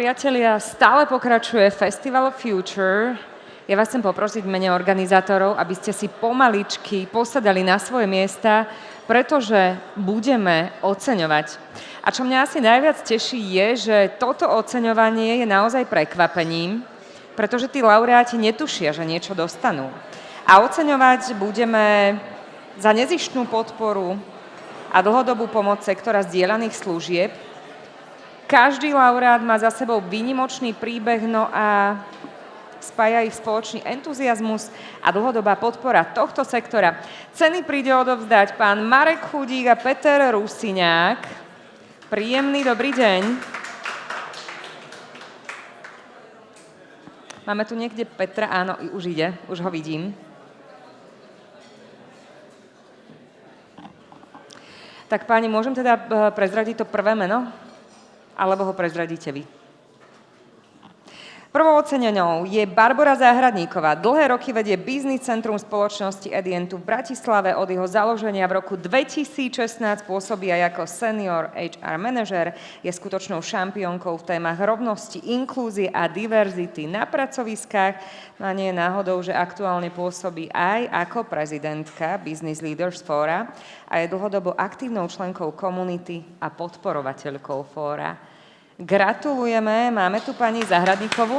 Priatelia, stále pokračuje Festival of Future. Ja vás chcem poprosiť v mene organizátorov, aby ste si pomaličky posadali na svoje miesta, pretože budeme oceňovať. A čo mňa asi najviac teší je, že toto oceňovanie je naozaj prekvapením, pretože tí laureáti netušia, že niečo dostanú. A oceňovať budeme za nezištnú podporu a dlhodobú pomoc sektora zdieľaných služieb. Každý laureát má za sebou výnimočný príbeh, no a spája ich spoločný entuziazmus a dlhodobá podpora tohto sektora. Ceny príde odovzdať pán Marek Chudík a Peter Rusiňák. Príjemný dobrý deň. Máme tu niekde Petra, áno, už ide, už ho vidím. Tak páni, môžem teda prezradiť to prvé meno? Alebo ho prezradíte vy? Prvou ocenenou je Barbora Záhradníková. Dlhé roky vedie Business Centrum spoločnosti Edientu v Bratislave. Od jeho založenia v roku 2016 pôsobí aj ako senior HR manažer. Je skutočnou šampiónkou v témach rovnosti, inklúzie a diverzity na pracoviskách. No a nie je náhodou, že aktuálne pôsobí aj ako prezidentka Business Leaders Fóra a je dlhodobo aktívnou členkou komunity a podporovateľkou fóra. Gratulujeme, máme tu pani Záhradníkovú.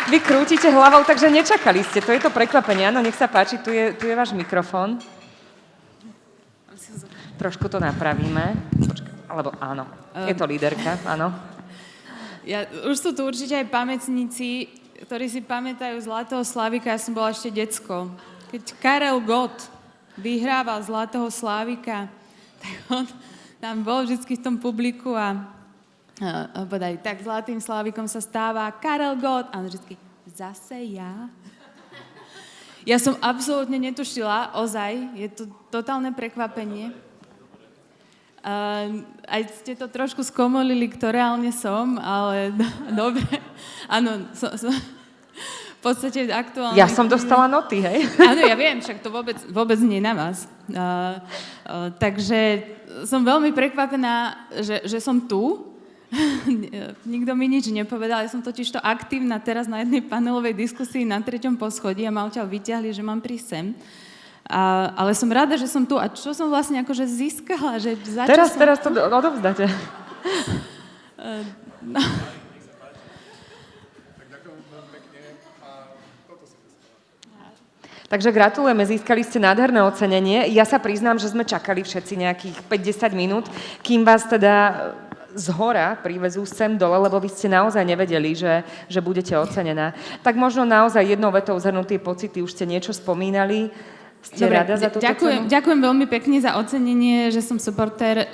Vy krútite hlavou, takže nečakali ste, to je to prekvapenie. Áno, nech sa páči, tu je váš mikrofón. Trošku to napravíme. Alebo áno, je to líderka, áno. Už sú tu určite aj pamätníci, ktorí si pamätajú Zlatého Slávika, ja som bola ešte decko. Keď Karel Gott vyhrával Zlatého Slávika, tak on tam bol vždy v tom publiku a povedali, tak Zlatým Slávikom sa stáva Karel Gott. A on vždy, zase ja? Ja som absolútne netušila, ozaj, je to totálne prekvapenie. Aj ste to trošku skomolili, kto reálne som, ale dobre. Áno, v podstate aktuálne... Ja som dostala noty, hej? Áno, ja viem, však to vôbec nie na vás. Takže som veľmi prekvapená, že som tu. Nikto mi nič nepovedal. Ja som totižto aktívna teraz na jednej panelovej diskusii na 3. poschodí a ma odtiaľ vyťahli, že mám prísť sem. Ale som rada, že som tu. A čo som vlastne akože získala? Že teraz to odovzdáte. No. Takže gratulujeme, získali ste nádherné ocenenie. Ja sa priznám, že sme čakali všetci nejakých 5-10 minút, kým vás teda zhora privezú sem dole, lebo vy ste naozaj nevedeli, že budete ocenená. Tak možno naozaj jednou vetou zhrnúť tie pocity, už ste niečo spomínali. Ste Dobre, rada za túto cenu? Ďakujem veľmi pekne za ocenenie, že som supportér.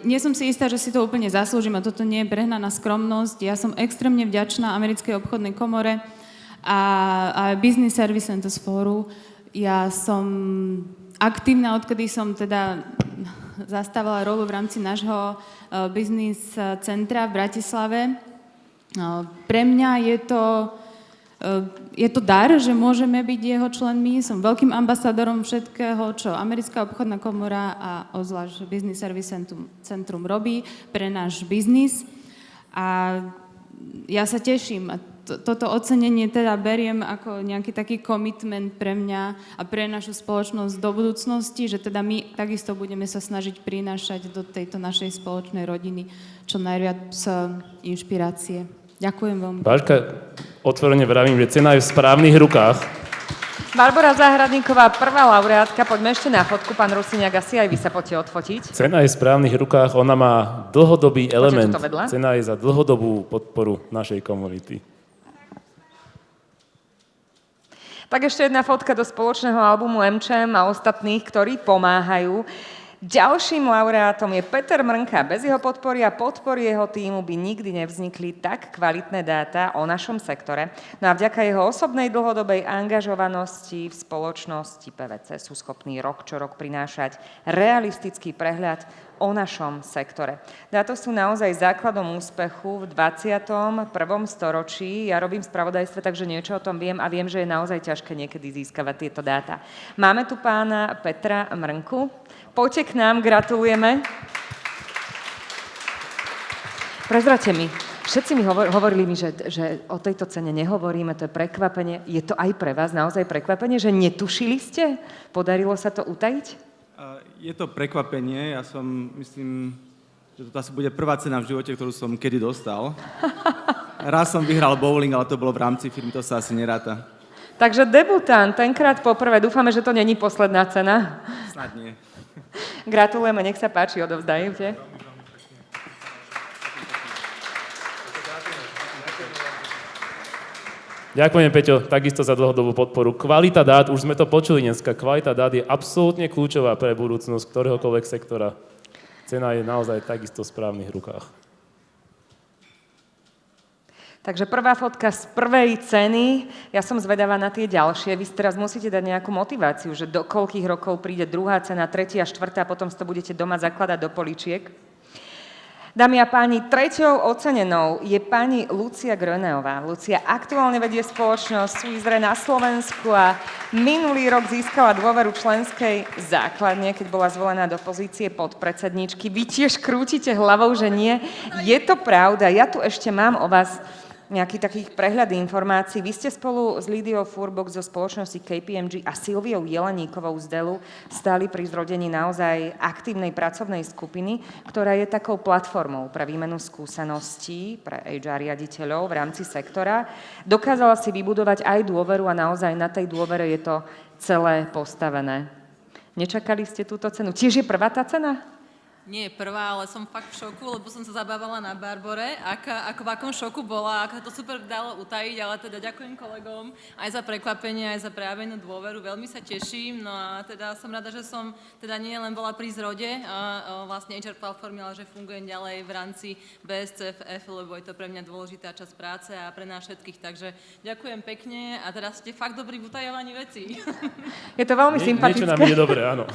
Nie som si istá, že si to úplne zaslúžim a toto nie je prehnaná skromnosť. Ja som extrémne vďačná Americkej obchodnej komore a Business Service Centers Fóru. Ja som aktívna, odkedy som teda zastávala rolu v rámci nášho business centra v Bratislave. Pre mňa je to dar, že môžeme byť jeho členmi. Som veľkým ambasádorom všetkého, čo Americká obchodná komora a obzvlášť Business Service Centrum robí pre náš biznis. A ja sa teším. Toto ocenenie teda beriem ako nejaký taký commitment pre mňa a pre našu spoločnosť do budúcnosti, že teda my takisto budeme sa snažiť prinášať do tejto našej spoločnej rodiny čo najviac inšpirácie. Ďakujem vám. Báška, otvorene vravím, že cena je v správnych rukách. Barbora Záhradníková, prvá laureátka. Poďme ešte na fotku. Pán Rusiňák, asi aj vy sa poďte odfotiť. Cena je v správnych rukách, ona má dlhodobý element. Cena je za dlhodobú podporu našej komunity. Tak ešte jedna fotka do spoločného albumu AmCham a ostatných, ktorí pomáhajú. Ďalším laureátom je Peter Mrnka. Bez jeho podpory a podpory jeho tímu by nikdy nevznikli tak kvalitné dáta o našom sektore. No a vďaka jeho osobnej dlhodobej angažovanosti v spoločnosti PVC sú schopní rok čo rok prinášať realistický prehľad o našom sektore. Dáta sú naozaj základom úspechu v 21. storočí. Ja robím spravodajstve, takže niečo o tom viem a viem, že je naozaj ťažké niekedy získavať tieto dáta. Máme tu pána Petra Mrnku. Poďte k nám, gratulujeme. Prezrate mi, všetci mi hovorili mi, že o tejto cene nehovoríme, to je prekvapenie. Je to aj pre vás naozaj prekvapenie, že netušili ste? Podarilo sa to utajiť? Je to prekvapenie, ja myslím, že to asi bude prvá cena v živote, ktorú som kedy dostal. Raz som vyhral bowling, ale to bolo v rámci firmy, to sa asi neráta. Takže debutant, tenkrát poprvé, dúfame, že to není posledná cena. Snad nie. Gratulujeme, nech sa páči, odovzdajte. Ďakujem, Peťo, takisto za dlhodobú podporu. Kvalita dát, už sme to počuli dneska, kvalita dát je absolútne kľúčová pre budúcnosť ktoréhokoľvek sektora. Cena je naozaj takisto v správnych rukách. Takže prvá fotka z prvej ceny. Ja som zvedavá na tie ďalšie. Vy teraz musíte dať nejakú motiváciu, že do koľkých rokov príde druhá cena, tretia, štvrtá, potom si to budete doma zakladať do políčiek. Dámy a páni, treťou ocenenou je pani Lucia Gröneová. Lucia aktuálne vedie spoločnosť Suizre na Slovensku a minulý rok získala dôveru členskej základne, keď bola zvolená do pozície podpredsedníčky. Vy tiež krútite hlavou, že nie. Je to pravda. Ja tu ešte mám o vás nejaký takých prehľad informácií. Vy ste spolu s Lídiou Furbok zo spoločnosti KPMG a Silviou Jeleníkovou z Dellu stáli pri zrodení naozaj aktívnej pracovnej skupiny, ktorá je takou platformou pre výmenu skúseností pre HR riaditeľov v rámci sektora. Dokázala si vybudovať aj dôveru a naozaj na tej dôvere je to celé postavené. Nečakali ste túto cenu? Tiež je prvá tá cena? Nie je prvá, ale som fakt v šoku, lebo som sa zabávala na Barbore, ako v akom šoku bola, ako to super dalo utajiť, ale teda ďakujem kolegom aj za prekvapenie, aj za prejavenú dôveru, veľmi sa teším, no a teda som rada, že som teda nie len bola pri zrode vlastne HR platformy, ale že fungujem ďalej v rámci BSCF, lebo je to pre mňa dôležitá časť práce a pre nás všetkých, takže ďakujem pekne a teraz ste fakt dobrí v utajovaní vecí. Je to veľmi sympatické. Niečo nám ide dobre, áno.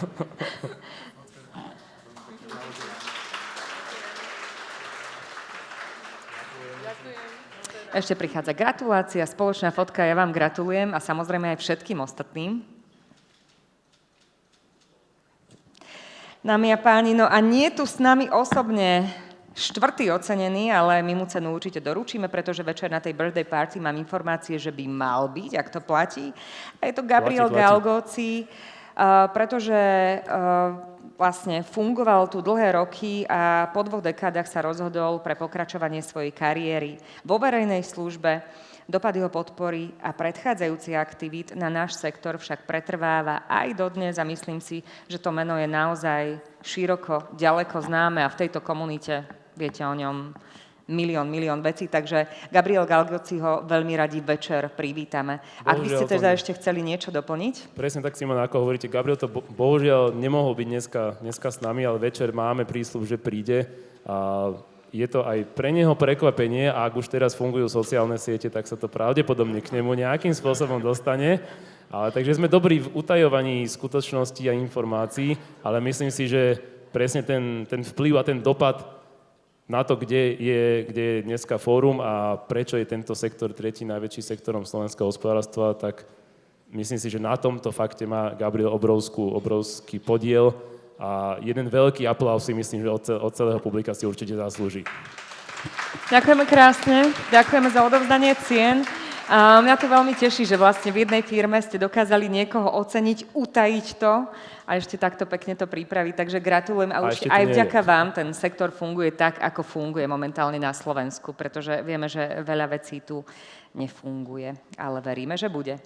Ešte prichádza gratulácia, spoločná fotka, ja vám gratulujem a samozrejme aj všetkým ostatným. Dámy a páni, no a nie tu s nami osobne štvrtý ocenený, ale my mu cenu určite doručíme, pretože večer na tej birthday party mám informácie, že by mal byť, ak to platí. A je to Gabriel Galgoci, pretože vlastne fungoval tu dlhé roky a po 2 dekádach sa rozhodol pre pokračovanie svojej kariéry vo verejnej službe. Dopad jeho podpory a predchádzajúcich aktivít na náš sektor však pretrváva aj dodnes a myslím si, že to meno je naozaj široko, ďaleko známe a v tejto komunite viete o ňom milión vecí, takže Gabriel Galgoci ho veľmi radi večer privítame. Ak by ste teda ešte chceli niečo doplniť? Presne tak, Simona, ako hovoríte, Gabriel to bohužiaľ nemohol byť dneska s nami, ale večer máme prísľub, že príde a je to aj pre neho prekvapenie a ak už teraz fungujú sociálne siete, tak sa to pravdepodobne k nemu nejakým spôsobom dostane. Ale takže sme dobrí v utajovaní skutočností a informácií, ale myslím si, že presne ten vplyv a ten dopad na to, kde je dneska fórum a prečo je tento sektor tretí najväčší sektorom slovenského hospodárstva, tak myslím si, že na tomto fakte má Gabriel obrovský podiel a jeden veľký aplauz si myslím, že od celého publika si určite zaslúži. Ďakujeme krásne, ďakujeme za odovzdanie cien. A mňa to veľmi teší, že vlastne v jednej firme ste dokázali niekoho oceniť, utajiť to a ešte takto pekne to pripraviť. Takže gratulujem a určite aj vďaka vám ten sektor funguje tak, ako funguje momentálne na Slovensku, pretože vieme, že veľa vecí tu nefunguje, ale veríme, že bude.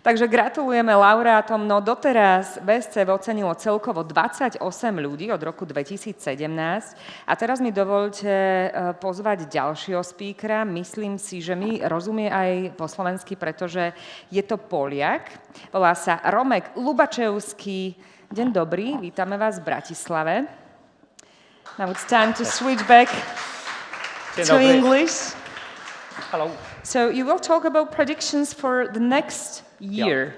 Takže gratulujeme laureátom, no doteraz BSC ocenilo celkovo 28 ľudí od roku 2017 a teraz mi dovoľte pozvať ďalšieho speakera. Myslím si, že mi rozumie aj po slovensky, pretože je to Poliak. Volá sa Romek Lubačevský. Deň dobrý, vítame vás v Bratislave. Now it's time to switch back to English. Hello. So you will talk about predictions for the next year.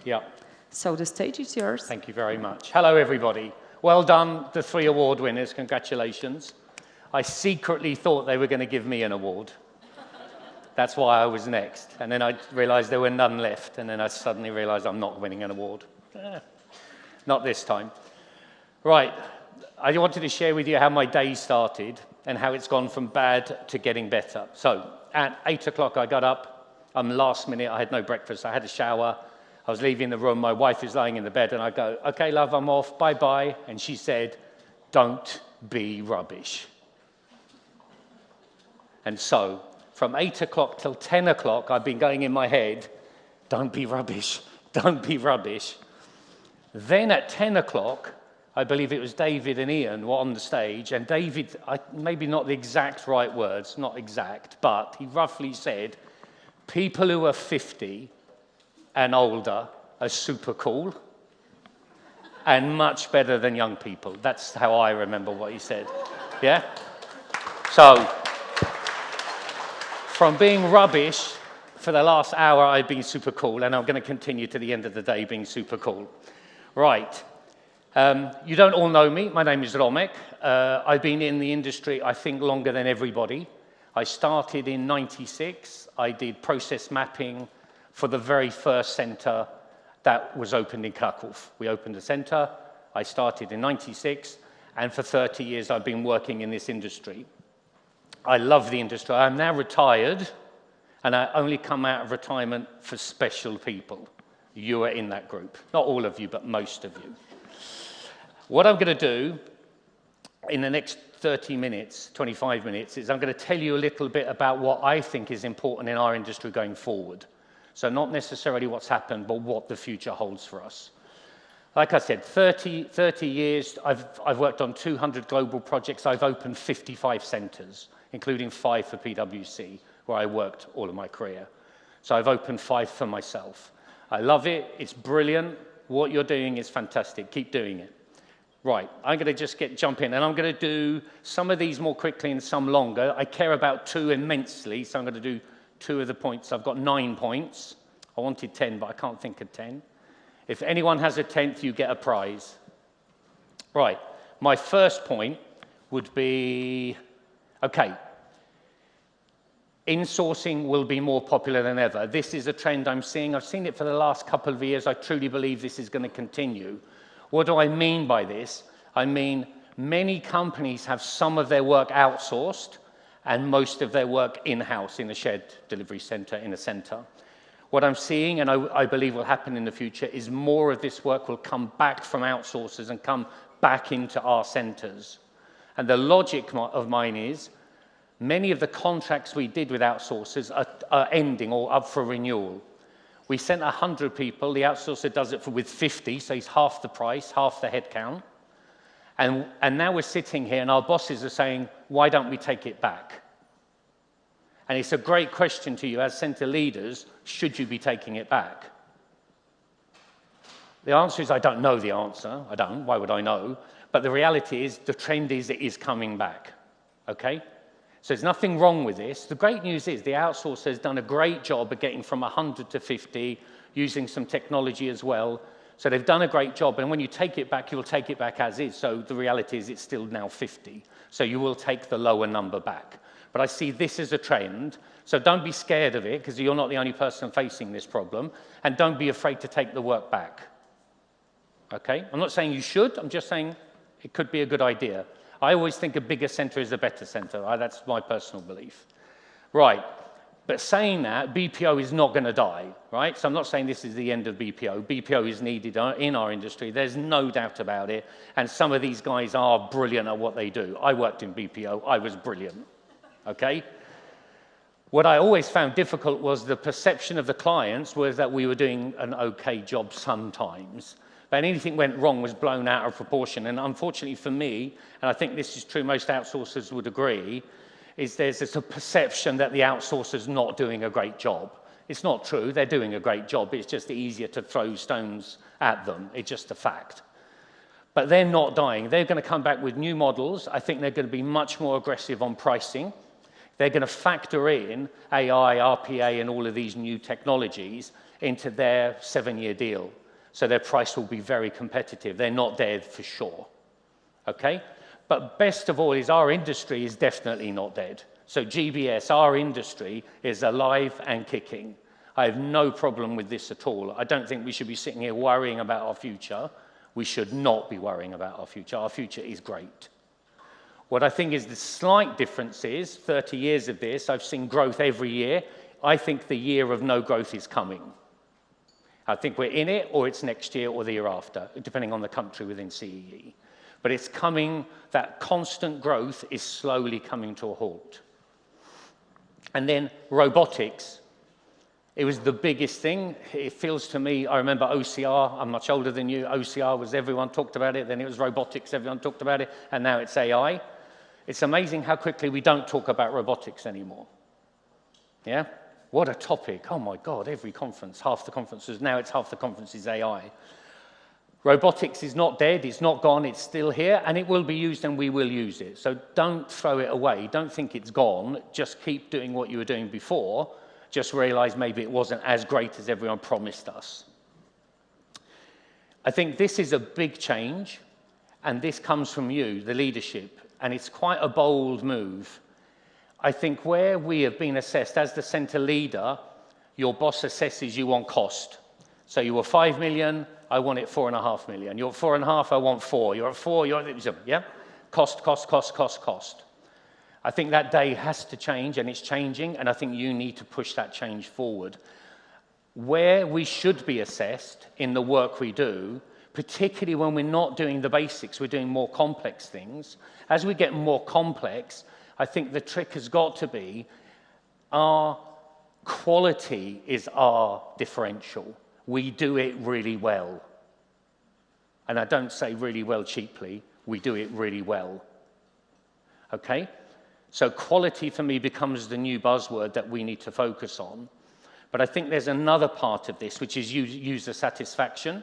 Yeah. So the stage is yours. Thank you very much. Hello, everybody. Well done, the 3 award winners. Congratulations. I secretly thought they were going to give me an award. That's why I was next. And then I realized there were none left. And then I suddenly realized I'm not winning an award. Not this time. Right. I wanted to share with you how my day started. and how it's gone from bad to getting better. So at 8 o'clock, I got up. Last minute, I had no breakfast. I had a shower. I was leaving the room. My wife is lying in the bed, and I go, okay, love, I'm off. Bye-bye. And she said, don't be rubbish. And so from 8 o'clock till 10 o'clock, I've been going in my head, don't be rubbish, don't be rubbish. Then at 10 o'clock, I believe it was David and Ian were on the stage, and David, maybe not the exact right words, not exact, but he roughly said, people who are 50 and older are super cool and much better than young people. That's how I remember what he said. Yeah? So, from being rubbish for the last hour, I've been super cool, and I'm going to continue to the end of the day being super cool. Right. You don't all know me. My name is Romek. I've been in the industry, I think, longer than everybody. I started in '96. I did process mapping for the very first center that was opened in Kraków. We opened a center. I started in '96, and for 30 years, I've been working in this industry. I love the industry. I'm now retired, and I only come out of retirement for special people. You are in that group. Not all of you, but most of you. What I'm going to do in the next 30 minutes, 25 minutes, is I'm going to tell you a little bit about what I think is important in our industry going forward. So not necessarily what's happened, but what the future holds for us. Like I said, 30 years, I've worked on 200 global projects. I've opened 55 centers, including 5 for PwC, where I worked all of my career. So I've opened 5 for myself. I love it. It's brilliant. What you're doing is fantastic. Keep doing it. Right, I'm going to just jump in, and I'm going to do some of these more quickly and some longer. I care about 2 immensely, so I'm going to do 2 of the points. I've got 9 points. I wanted 10, but I can't think of 10. If anyone has a 10th, you get a prize. Right, my first point would be, okay, insourcing will be more popular than ever. This is a trend I'm seeing. I've seen it for the last couple of years. I truly believe this is going to continue. What do I mean by this? I mean, many companies have some of their work outsourced and most of their work in-house in a shared delivery center, in a center. What I'm seeing, and I believe will happen in the future, is more of this work will come back from outsourcers and come back into our centers. And the logic of mine is, many of the contracts we did with outsourcers are ending or up for renewal. We sent 100 people, the outsourcer does it with 50, so he's half the price, half the headcount. And now we're sitting here and our bosses are saying, why don't we take it back? And it's a great question to you as center leaders, should you be taking it back? The answer is, I don't know the answer. I don't, why would I know? But the reality is, the trend is it is coming back, okay? So there's nothing wrong with this. The great news is the outsourcer has done a great job of getting from 100 to 50, using some technology as well. So they've done a great job, and when you take it back, you'll take it back as is. So the reality is it's still now 50. So you will take the lower number back. But I see this as a trend, so don't be scared of it, because you're not the only person facing this problem, and don't be afraid to take the work back. Okay? I'm not saying you should, I'm just saying it could be a good idea. I always think a bigger center is a better center. That's my personal belief. Right, but saying that, BPO is not going to die, right? So I'm not saying this is the end of BPO. BPO is needed in our industry. There's no doubt about it. And some of these guys are brilliant at what they do. I worked in BPO. I was brilliant, okay? What I always found difficult was the perception of the clients was that we were doing an okay job sometimes. But anything went wrong was blown out of proportion. And unfortunately for me, and I think this is true, most outsourcers would agree, is there's this perception that the outsourcer's not doing a great job. It's not true, they're doing a great job. It's just easier to throw stones at them. It's just a fact. But they're not dying. They're going to come back with new models. I think they're going to be much more aggressive on pricing. They're going to factor in AI, RPA, and all of these new technologies into their 7-year deal. So their price will be very competitive. They're not dead for sure, okay? But best of all is our industry is definitely not dead. So GBS, our industry, is alive and kicking. I have no problem with this at all. I don't think we should be sitting here worrying about our future. We should not be worrying about our future. Our future is great. What I think is the slight difference is, 30 years of this, I've seen growth every year. I think the year of no growth is coming. I think we're in it, or it's next year or the year after, depending on the country within CEE. But it's coming, that constant growth is slowly coming to a halt. And then robotics, it was the biggest thing. It feels to me, I remember OCR, I'm much older than you, OCR was everyone talked about it, then it was robotics, everyone talked about it, and now it's AI. It's amazing how quickly we don't talk about robotics anymore. Yeah? What a topic. Oh my God, every conference, half the conferences, now it's half the conference is AI. Robotics is not dead, it's not gone, it's still here, and it will be used and we will use it. So don't throw it away, don't think it's gone, just keep doing what you were doing before, just realize maybe it wasn't as great as everyone promised us. I think this is a big change, and this comes from you, the leadership, and it's quite a bold move. I think where we have been assessed as the centre leader, your boss assesses you on cost. So you were 5 million, I want it 4.5 million. You're at 4.5, I want 4. You're at 4, you're at, yeah? Cost, cost, cost, cost, cost. I think that day has to change, and it's changing, and I think you need to push that change forward. Where we should be assessed in the work we do, particularly when we're not doing the basics, we're doing more complex things. As we get more complex, I think the trick has got to be our quality is our differential. We do it really well. And I don't say really well cheaply, we do it really well. Okay? So quality for me becomes the new buzzword that we need to focus on. But I think there's another part of this, which is user satisfaction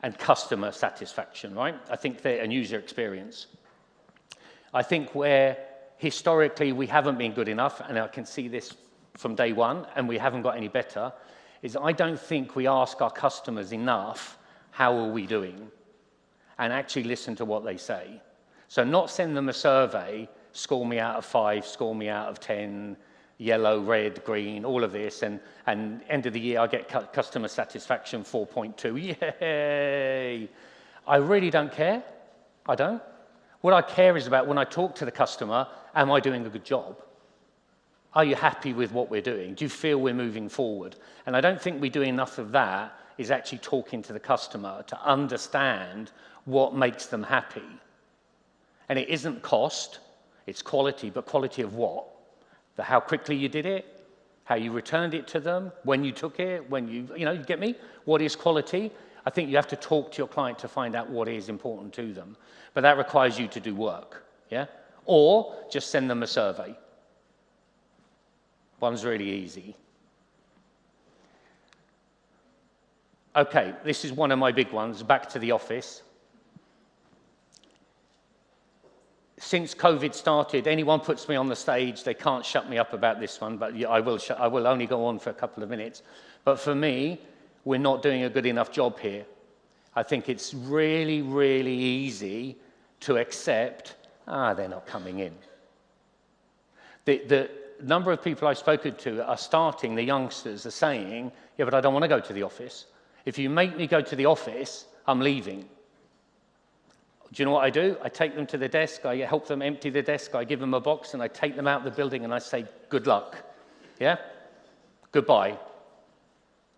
and customer satisfaction, right? I think they're a user experience. I think where historically we haven't been good enough, and I can see this from day one, and we haven't got any better, is I don't think we ask our customers enough, how are we doing? And actually listen to what they say. So not send them a survey, score me out of 5, score me out of 10, yellow, red, green, all of this, and end of the year I get customer satisfaction 4.2, yay! I really don't care, I don't. What I care is about when I talk to the customer, am I doing a good job? Are you happy with what we're doing? Do you feel we're moving forward? And I don't think we do enough of that, is actually talking to the customer to understand what makes them happy. And it isn't cost, it's quality, but quality of what? How quickly you did it, how you returned it to them, when you took it, when you get me? What is quality? I think you have to talk to your client to find out what is important to them. But that requires you to do work, yeah? Or just send them a survey. One's really easy. Okay, this is one of my big ones, back to the office. Since COVID started, anyone puts me on the stage, they can't shut me up about this one, but I will only go on for a couple of minutes. But for me, we're not doing a good enough job here. I think it's really, really easy to accept, they're not coming in. The number of people I've spoken to are starting, the youngsters are saying, yeah, but I don't want to go to the office. If you make me go to the office, I'm leaving. Do you know what I do? I take them to the desk, I help them empty the desk, I give them a box, and I take them out of the building and I say, good luck. Yeah? Goodbye.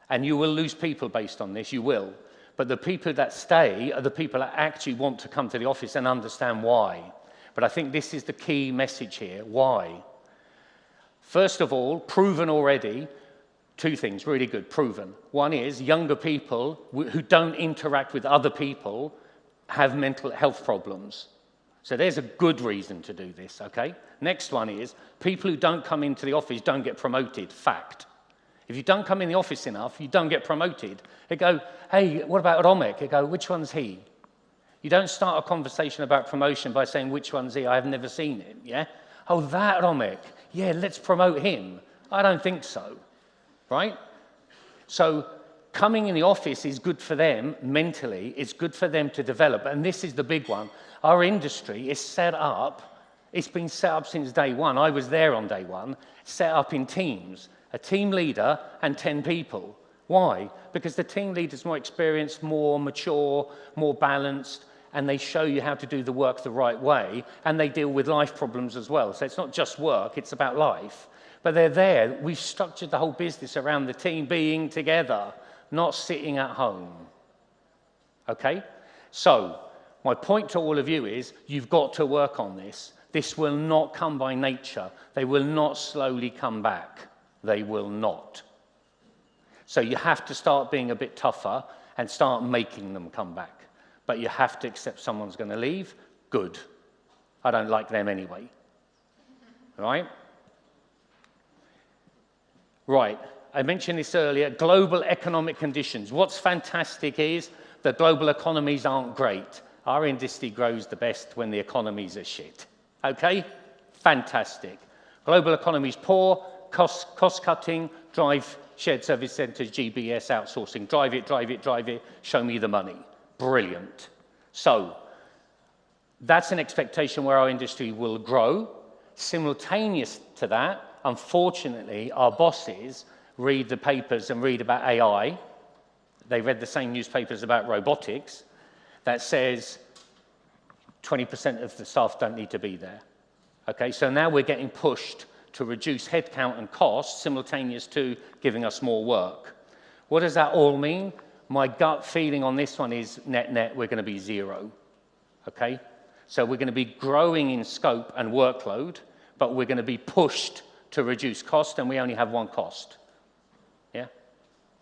And you will lose people based on this, you will. But the people that stay are the people that actually want to come to the office and understand why. But I think this is the key message here, why? First of all, proven already, two things, really good, proven. One is younger people who don't interact with other people have mental health problems. So there's a good reason to do this, okay? Next one is people who don't come into the office don't get promoted, fact. If you don't come in the office enough, you don't get promoted. They go, hey, what about Romek? They go, which one's he? You don't start a conversation about promotion by saying, which one's he? I've never seen him, yeah? Oh, that Romek. Yeah, let's promote him. I don't think so, right? So coming in the office is good for them mentally. It's good for them to develop. And this is the big one. Our industry is set up. It's been set up since day one. I was there on day one, set up in teams. A team leader and 10 people. Why? Because the team leader's more experienced, more mature, more balanced, and they show you how to do the work the right way, and they deal with life problems as well. So it's not just work, it's about life. But they're there. We've structured the whole business around the team being together, not sitting at home. Okay? So, my point to all of you is, you've got to work on this. This will not come by nature. They will not slowly come back. They will not. So you have to start being a bit tougher and start making them come back. But you have to accept someone's going to leave. Good. I don't like them anyway. Right? Right. I mentioned this earlier. Global economic conditions. What's fantastic is that global economies aren't great. Our industry grows the best when the economies are shit. Okay? Fantastic. Global economies poor, cost cutting, drive shared service centres, GBS outsourcing. Drive it, drive it, drive it. Show me the money. Brilliant. So, that's an expectation where our industry will grow. Simultaneous to that, unfortunately, our bosses read the papers and read about AI. They read the same newspapers about robotics that says 20% of the staff don't need to be there. Okay, so now we're getting pushed to reduce headcount and costs simultaneous to giving us more work. What does that all mean? My gut feeling on this one is net, we're going to be zero. Okay? So we're going to be growing in scope and workload, but we're going to be pushed to reduce cost, and we only have one cost. Yeah?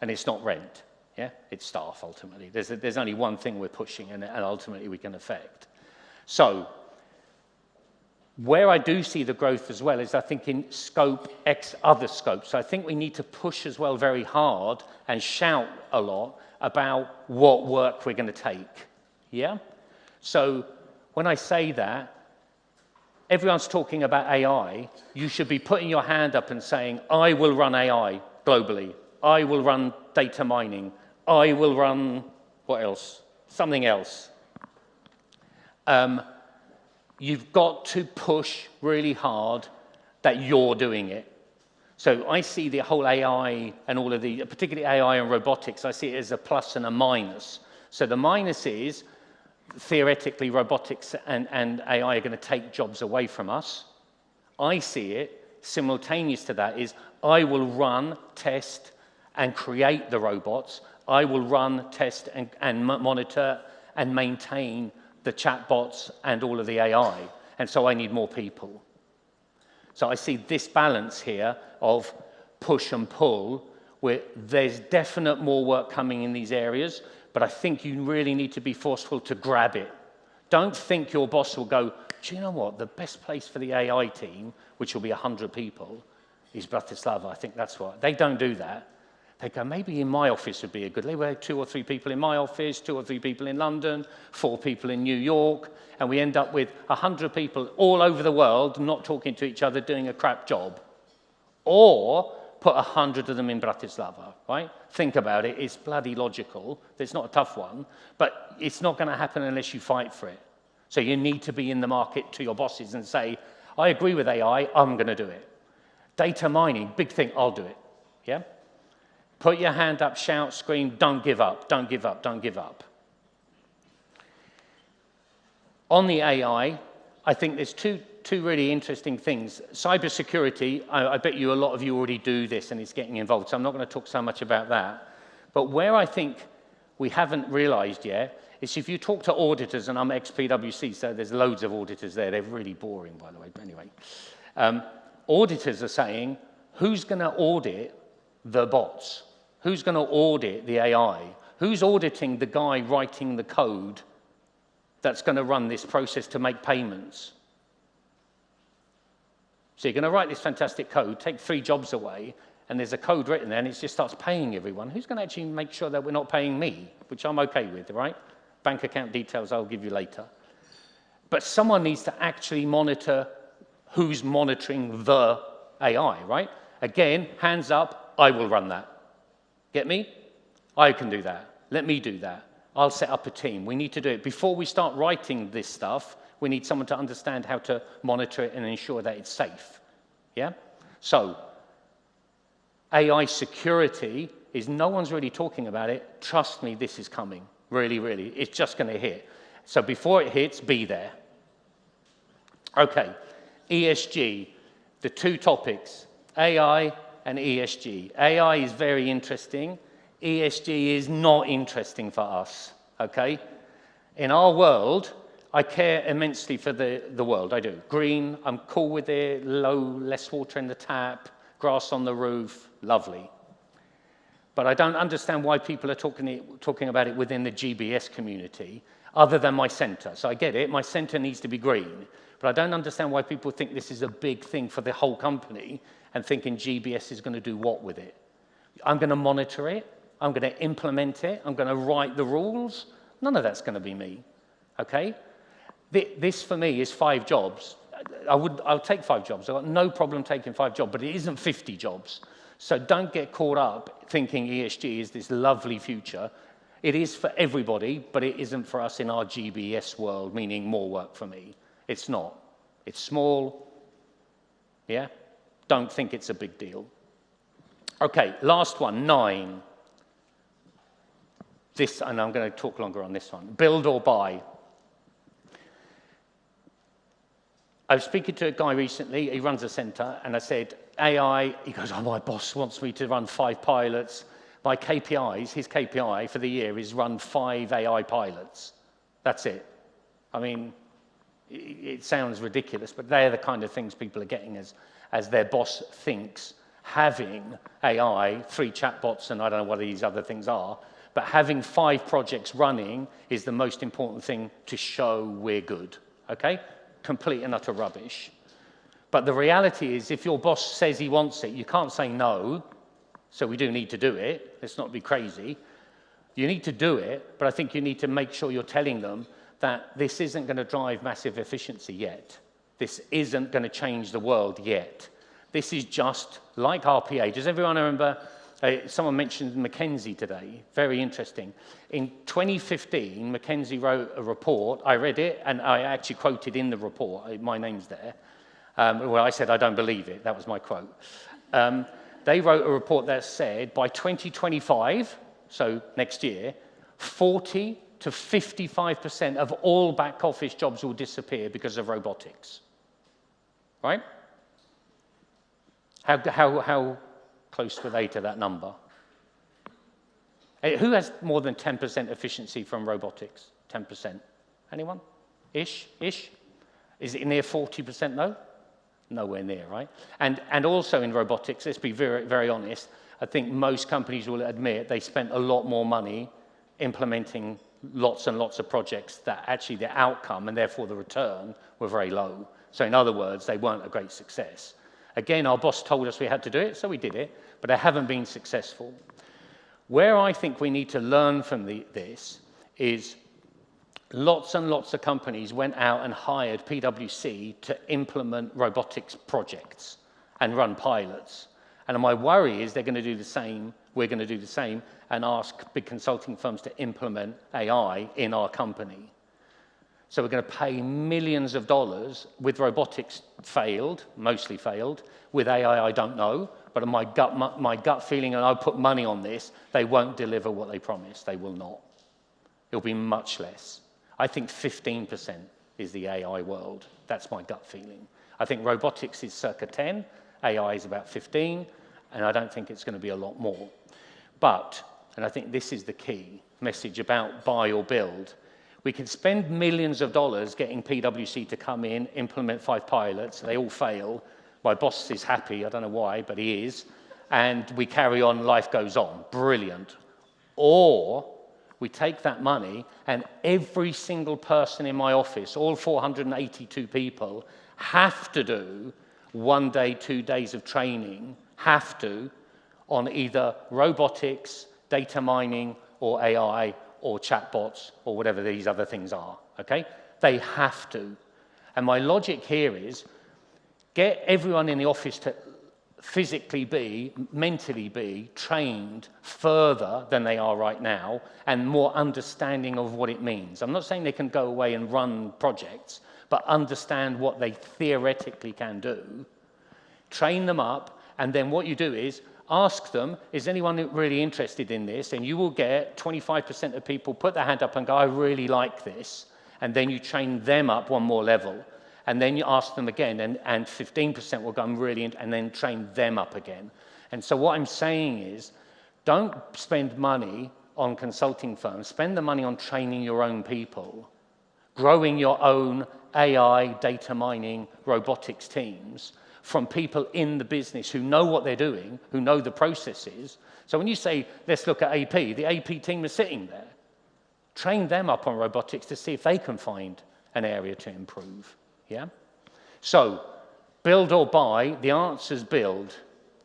And it's not rent. Yeah? It's staff, ultimately. There's only one thing we're pushing, and ultimately we can affect. So, where I do see the growth as well is I think in scope X other scopes. So I think we need to push as well very hard and shout a lot about what work we're going to take. Yeah? So when I say that, everyone's talking about AI. You should be putting your hand up and saying, I will run AI globally. I will run data mining. I will run, what else? Something else. You've got to push really hard that you're doing it. So I see the whole AI and all of the, particularly AI and robotics, I see it as a plus and a minus. So the minus is, theoretically, robotics and AI are going to take jobs away from us. I see it, simultaneous to that, is I will run, test, and create the robots. I will run, test, and monitor and maintain the chatbots and all of the AI. And so I need more people. So I see this balance here of push and pull, where there's definite more work coming in these areas, but I think you really need to be forceful to grab it. Don't think your boss will go, do you know what, the best place for the AI team, which will be 100 people, is Bratislava. I think that's what. They don't do that. They go, maybe in my office would be a good. They were 2 or 3 people in my office, 2 or 3 people in London, 4 people in New York, and we end up with 100 people all over the world not talking to each other, doing a crap job. Or put 100 of them in Bratislava, right? Think about it. It's bloody logical. It's not a tough one, but it's not going to happen unless you fight for it. So you need to be in the market to your bosses and say, I agree with AI, I'm going to do it. Data mining, big thing, I'll do it. Yeah? Put your hand up, shout, scream, don't give up, don't give up, don't give up. On the AI, I think there's two really interesting things. Cybersecurity, I bet you a lot of you already do this and it's getting involved, so I'm not going to talk so much about that. But where I think we haven't realized yet is if you talk to auditors, and I'm ex-PwC, so there's loads of auditors there. They're really boring, by the way, but anyway. Auditors are saying, who's going to audit the bots? Who's going to audit the AI? Who's auditing the guy writing the code that's going to run this process to make payments? So you're going to write this fantastic code, take 3 jobs away, and there's a code written there, and it just starts paying everyone. Who's going to actually make sure that we're not paying me, which I'm okay with, right? Bank account details I'll give you later. But someone needs to actually monitor who's monitoring the AI, right? Again, hands up, I will run that. Get me? I can do that. Let me do that. I'll set up a team. We need to do it. Before we start writing this stuff, we need someone to understand how to monitor it and ensure that it's safe. Yeah? So, AI security is, no one's really talking about it. Trust me, this is coming. Really, really. It's just going to hit. So before it hits, be there. Okay, ESG, the two topics, AI and ESG. AI is very interesting. ESG is not interesting for us, okay? In our world, I care immensely for the world, I do. Green, I'm cool with it, less water in the tap, grass on the roof, lovely. But I don't understand why people are talking about it within the GBS community, other than my centre. So I get it, my centre needs to be green, but I don't understand why people think this is a big thing for the whole company and thinking GBS is going to do what with it. I'm going to monitor it, I'm going to implement it, I'm going to write the rules. None of that's going to be me, okay? This for me is 5 jobs. I'll take 5 jobs. I've got no problem taking 5 jobs, but it isn't 50 jobs. So don't get caught up thinking ESG is this lovely future. It is for everybody, but it isn't for us in our GBS world, meaning more work for me. It's not. It's small, yeah? Don't think it's a big deal. Okay, last one, 9. This, and I'm going to talk longer on this one. Build or buy. I was speaking to a guy recently, he runs a centre, and I said, AI, he goes, oh, my boss wants me to run 5 pilots. My KPIs, his KPI for the year is run 5 AI pilots. That's it. I mean, it sounds ridiculous, but they're the kind of things people are getting as their boss thinks having AI, 3 chatbots, and I don't know what these other things are, but having 5 projects running is the most important thing to show we're good, okay? Complete and utter rubbish. But the reality is, if your boss says he wants it, you can't say no, so we do need to do it. Let's not be crazy. You need to do it, but I think you need to make sure you're telling them that this isn't going to drive massive efficiency yet. This isn't going to change the world yet. This is just like RPA. Does everyone remember, someone mentioned McKinsey today, very interesting. In 2015, McKinsey wrote a report, I read it, and I actually quoted in the report, my name's there, where I said, I don't believe it, that was my quote. They wrote a report that said, by 2025, so next year, 40 to 55% of all back office jobs will disappear because of robotics, right? How close were they to that number? Who has more than 10% efficiency from robotics? 10%? Anyone? Ish? Is it near 40% though? Nowhere near, right? And also in robotics, let's be very, very honest, I think most companies will admit they spent a lot more money implementing lots and lots of projects that actually the outcome and therefore the return were very low. So in other words, they weren't a great success. Again, our boss told us we had to do it, so we did it, but they haven't been successful. Where I think we need to learn from this is lots and lots of companies went out and hired PwC to implement robotics projects and run pilots. And my worry is they're going to do the same, we're going to do the same, and ask big consulting firms to implement AI in our company. So we're going to pay millions of dollars with robotics failed, mostly failed. With AI, I don't know, but my gut feeling, and I'll put money on this, they won't deliver what they promised. They will not. It'll be much less. I think 15% is the AI world. That's my gut feeling. I think robotics is circa 10, AI is about 15, and I don't think it's going to be a lot more. But, and I think this is the key message about buy or build, we can spend millions of dollars getting PwC to come in, implement 5 pilots, they all fail. My boss is happy, I don't know why, but he is. And we carry on, life goes on. Brilliant. Or we take that money and every single person in my office, all 482 people, have to do 1 day, 2 days of training, have to, on either robotics, data mining, or AI, or chatbots, or whatever these other things are, okay? They have to. And my logic here is, get everyone in the office to physically be, mentally be, trained further than they are right now, and more understanding of what it means. I'm not saying they can go away and run projects, but understand what they theoretically can do, train them up, and then what you do is, ask them, is anyone really interested in this? And you will get 25% of people put their hand up and go, I really like this. and then you train them up one more level, and then you ask them again, and 15% will go and then train them up again. And so what I'm saying is, don't spend money on consulting firms, spend the money on training your own people, growing your own AI, data mining, robotics teams from people in the business who know what they're doing, who know the processes. So when you say, let's look at AP, the AP team is sitting there. Train them up on robotics to see if they can find an area to improve, yeah? So, build or buy, the answer's build.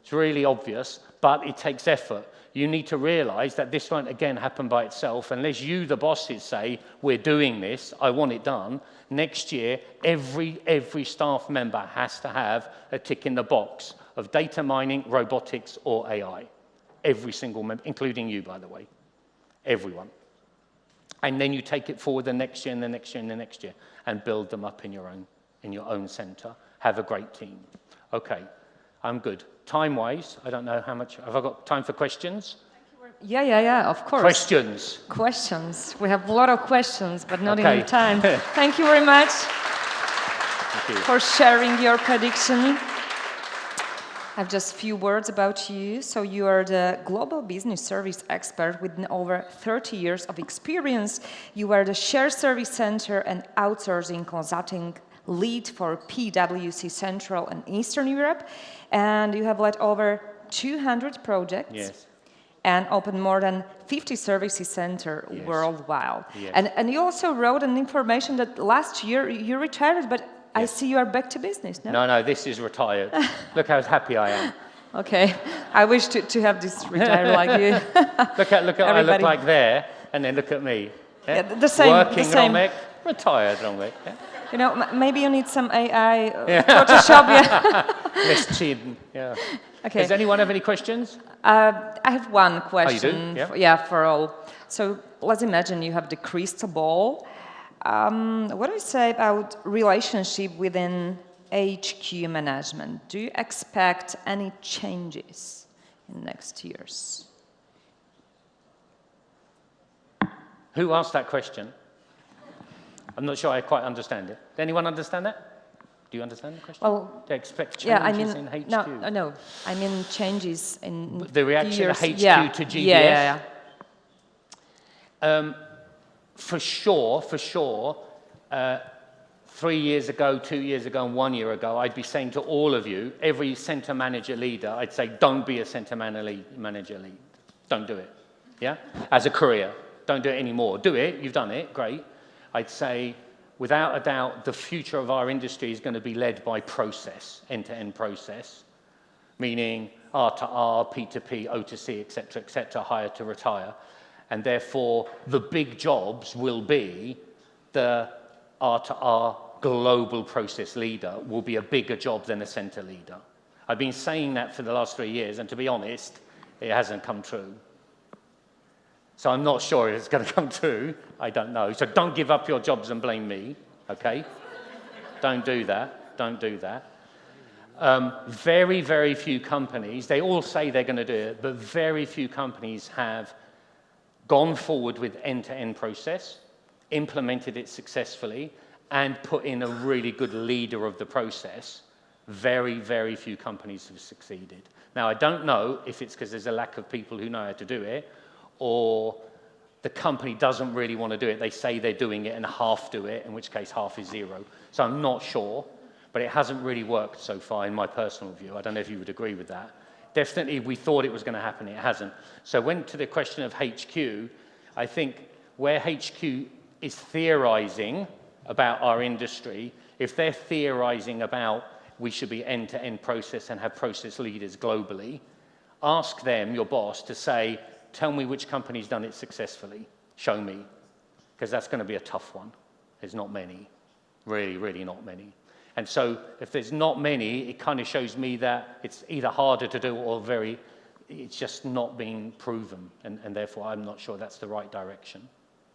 It's really obvious, but it takes effort. You need to realize that this won't, again, happen by itself unless you, the bosses, say, we're doing this, I want it done. Next year, every staff member has to have a tick in the box of data mining, robotics, or AI. Every single member, including you, by the way. Everyone. And then you take it forward the next year and the next year and the next year and build them up in your own center. Have a great team. Okay, I'm good. Time-wise, I don't know how much, have I got time for questions? Yeah, of course. Questions. We have a lot of questions, but not Okay. enough time. Thank you very much Thank you. for sharing your prediction. I have just a few words about you. So you are the global business service expert with over 30 years of experience. You are the shared service center and outsourcing consulting lead for PwC Central and Eastern Europe. And you have led over 200 projects. Yes. And opened more than 50 services centers Yes. worldwide. Yes. And you also wrote an information that last year you retired, but I see you are back to business, no? No, this is retired. Look how happy I am. Okay, I wish to have this retired like you. Look at what I look Everybody. like there, and then look at me. Yeah, the same. Working the same. Romek, retired Romek. Yeah. You know, maybe you need some AI Photoshop. Yeah. Less chin. Yeah. Okay. Does anyone have any questions? I have one question. Oh, you do? Yeah. For all. So let's imagine you have the crystal ball. What do you say about relationship within HQ management? Do you expect any changes in next years? Who asked that question? I'm not sure I quite understand it. Does anyone understand that? Do you understand the question? Well, They expect changes yeah, I mean, in HQ. no. I mean changes in The reaction years. of HQ yeah. to GBS? Yeah. For sure, 3 years ago, 2 years ago, and 1 year ago, I'd be saying to all of you, every center manager leader, I'd say, don't be a center manager lead. Don't do it, yeah? As a career, don't do it anymore. Do it, you've done it, great. I'd say, without a doubt, the future of our industry is going to be led by process, end-to-end process, meaning R to R, P to P, O to C, et cetera, hire to retire. And therefore, the big jobs will be the R to R global process leader will be a bigger job than a center leader. I've been saying that for the last 3 years, and to be honest, it hasn't come true. So I'm not sure if it's going to come true. I don't know. So don't give up your jobs and blame me, okay? Don't do that. Don't do that. Very, very few companies, they all say they're going to do it, but very few companies have gone forward with end-to-end process, implemented it successfully, and put in a really good leader of the process. Very, very few companies have succeeded. Now, I don't know if it's because there's a lack of people who know how to do it, or the company doesn't really want to do it. They say they're doing it and half do it, in which case half is zero. So I'm not sure, but it hasn't really worked so far in my personal view. I don't know if you would agree with that. Definitely, we thought it was going to happen. It hasn't. So when to the question of HQ, I think where HQ is theorizing about our industry, if they're theorizing about we should be end-to-end process and have process leaders globally, ask them, your boss, to say, tell me which company's done it successfully. Show me. Because that's going to be a tough one. There's not many. Really, really not many. And so if there's not many, it kind of shows me that it's either harder to do or it's just not being proven. And therefore, I'm not sure that's the right direction.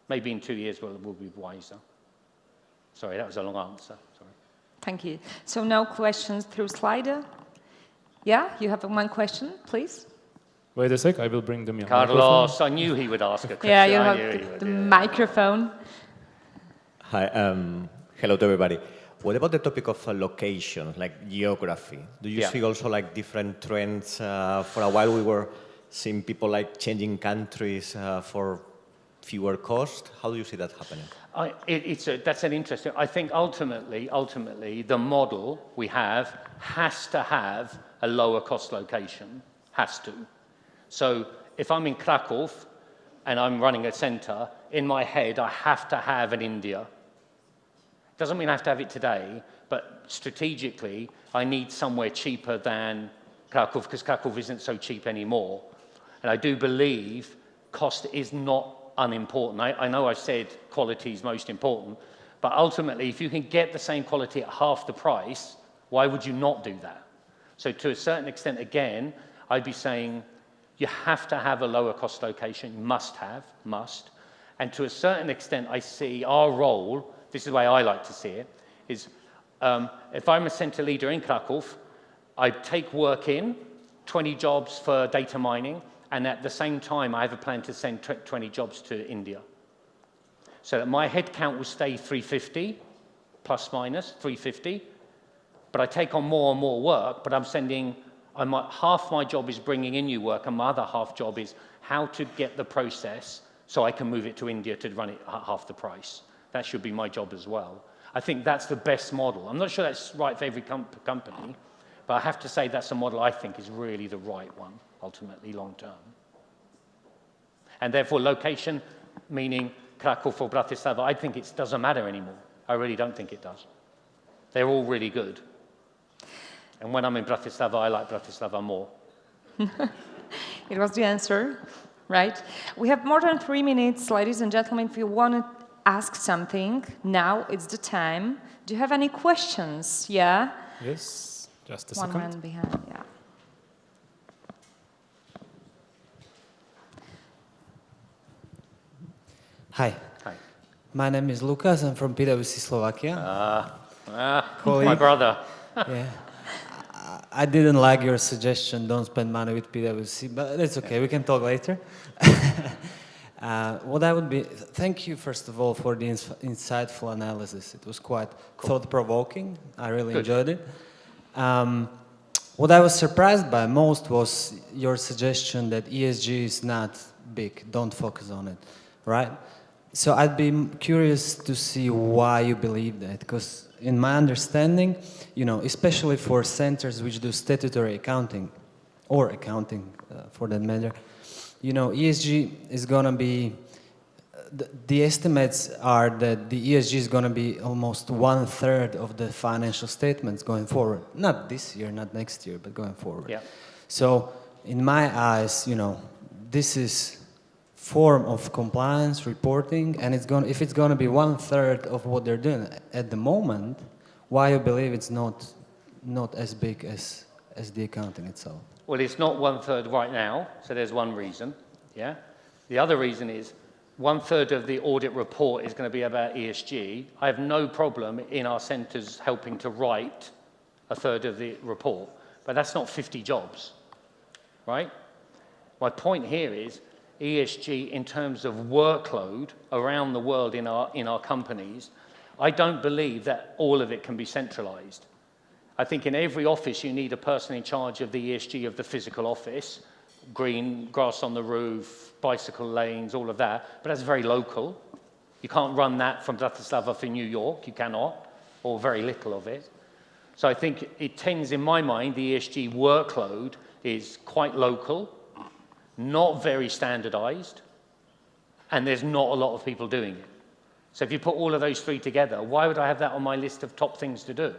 Maybe in 2 years we'll be wiser. Sorry, that was a long answer. Sorry. Thank you. So no questions through Slido? Yeah, you have one question, please? Wait a sec, I will bring them. Carlos, I knew he would ask a question. Yeah, you I have knew he would, the yeah. microphone. Hi, hello to everybody. What about the topic of location, like geography? Do you Yeah. see also like different trends? For a while we were seeing people like changing countries for fewer cost. How do you see that happening? That's an interesting. I think ultimately, the model we have has to have a lower cost location. Has to. So if I'm in Krakow and I'm running a center, in my head I have to have an India. Doesn't mean I have to have it today, but strategically I need somewhere cheaper than Krakow because Krakow isn't so cheap anymore. And I do believe cost is not unimportant. I know I said quality is most important, but ultimately if you can get the same quality at half the price, why would you not do that? So to a certain extent, again, I'd be saying you have to have a lower cost location, must. And to a certain extent, I see our role, this is the way I like to see it, is if I'm a center leader in Krakow, I take work in, 20 jobs for data mining, and at the same time, I have a plan to send 20 jobs to India. So that my headcount will stay 350, plus minus 350, but I take on more and more work, but half my job is bringing in new work, and my other half job is how to get the process so I can move it to India to run it at half the price. That should be my job as well. I think that's the best model. I'm not sure that's right for every company, but I have to say that's a model I think is really the right one, ultimately, long term. And therefore, location, meaning Krakow or Bratislava, I think it doesn't matter anymore. I really don't think it does. They're all really good. And when I'm in Bratislava, I like Bratislava more. It was the answer, right? We have more than 3 minutes, ladies and gentlemen. If you want to ask something, now it's the time. Do you have any questions? Yeah? Yes, just a One second. man behind, yeah. Hi. Hi. My name is Lucas. I'm from PwC Slovakia. My brother. Yeah. I didn't like your suggestion, don't spend money with PwC, but it's okay, we can talk later. Thank you first of all for the insightful analysis. It was quite thought-provoking. I really enjoyed it. What I was surprised by most was your suggestion that ESG is not big, don't focus on it, right? So I'd be curious to see why you believe that, because in my understanding, especially for centers which do statutory accounting, or accounting for that matter, ESG is going to be, the estimates are that the ESG is going to be almost 1/3 of the financial statements going forward. Not this year, not next year, but going forward. Yeah. So in my eyes, this is form of compliance reporting, and if it's going to be 1/3 of what they're doing at the moment, why you believe it's not as big as the accounting itself? Well, it's not 1/3 right now, so there's one reason, yeah? The other reason is 1/3 of the audit report is going to be about ESG. I have no problem in our centres helping to write 1/3 of the report, but that's not 50 jobs, right? My point here is ESG in terms of workload around the world in our companies, I don't believe that all of it can be centralized. I think in every office you need a person in charge of the ESG of the physical office, green, grass on the roof, bicycle lanes, all of that, but that's very local. You can't run that from Bratislava for New York, you cannot, or very little of it. So I think it tends, in my mind, the ESG workload is quite local, not very standardized, and there's not a lot of people doing it. So if you put all of those three together, why would I have that on my list of top things to do?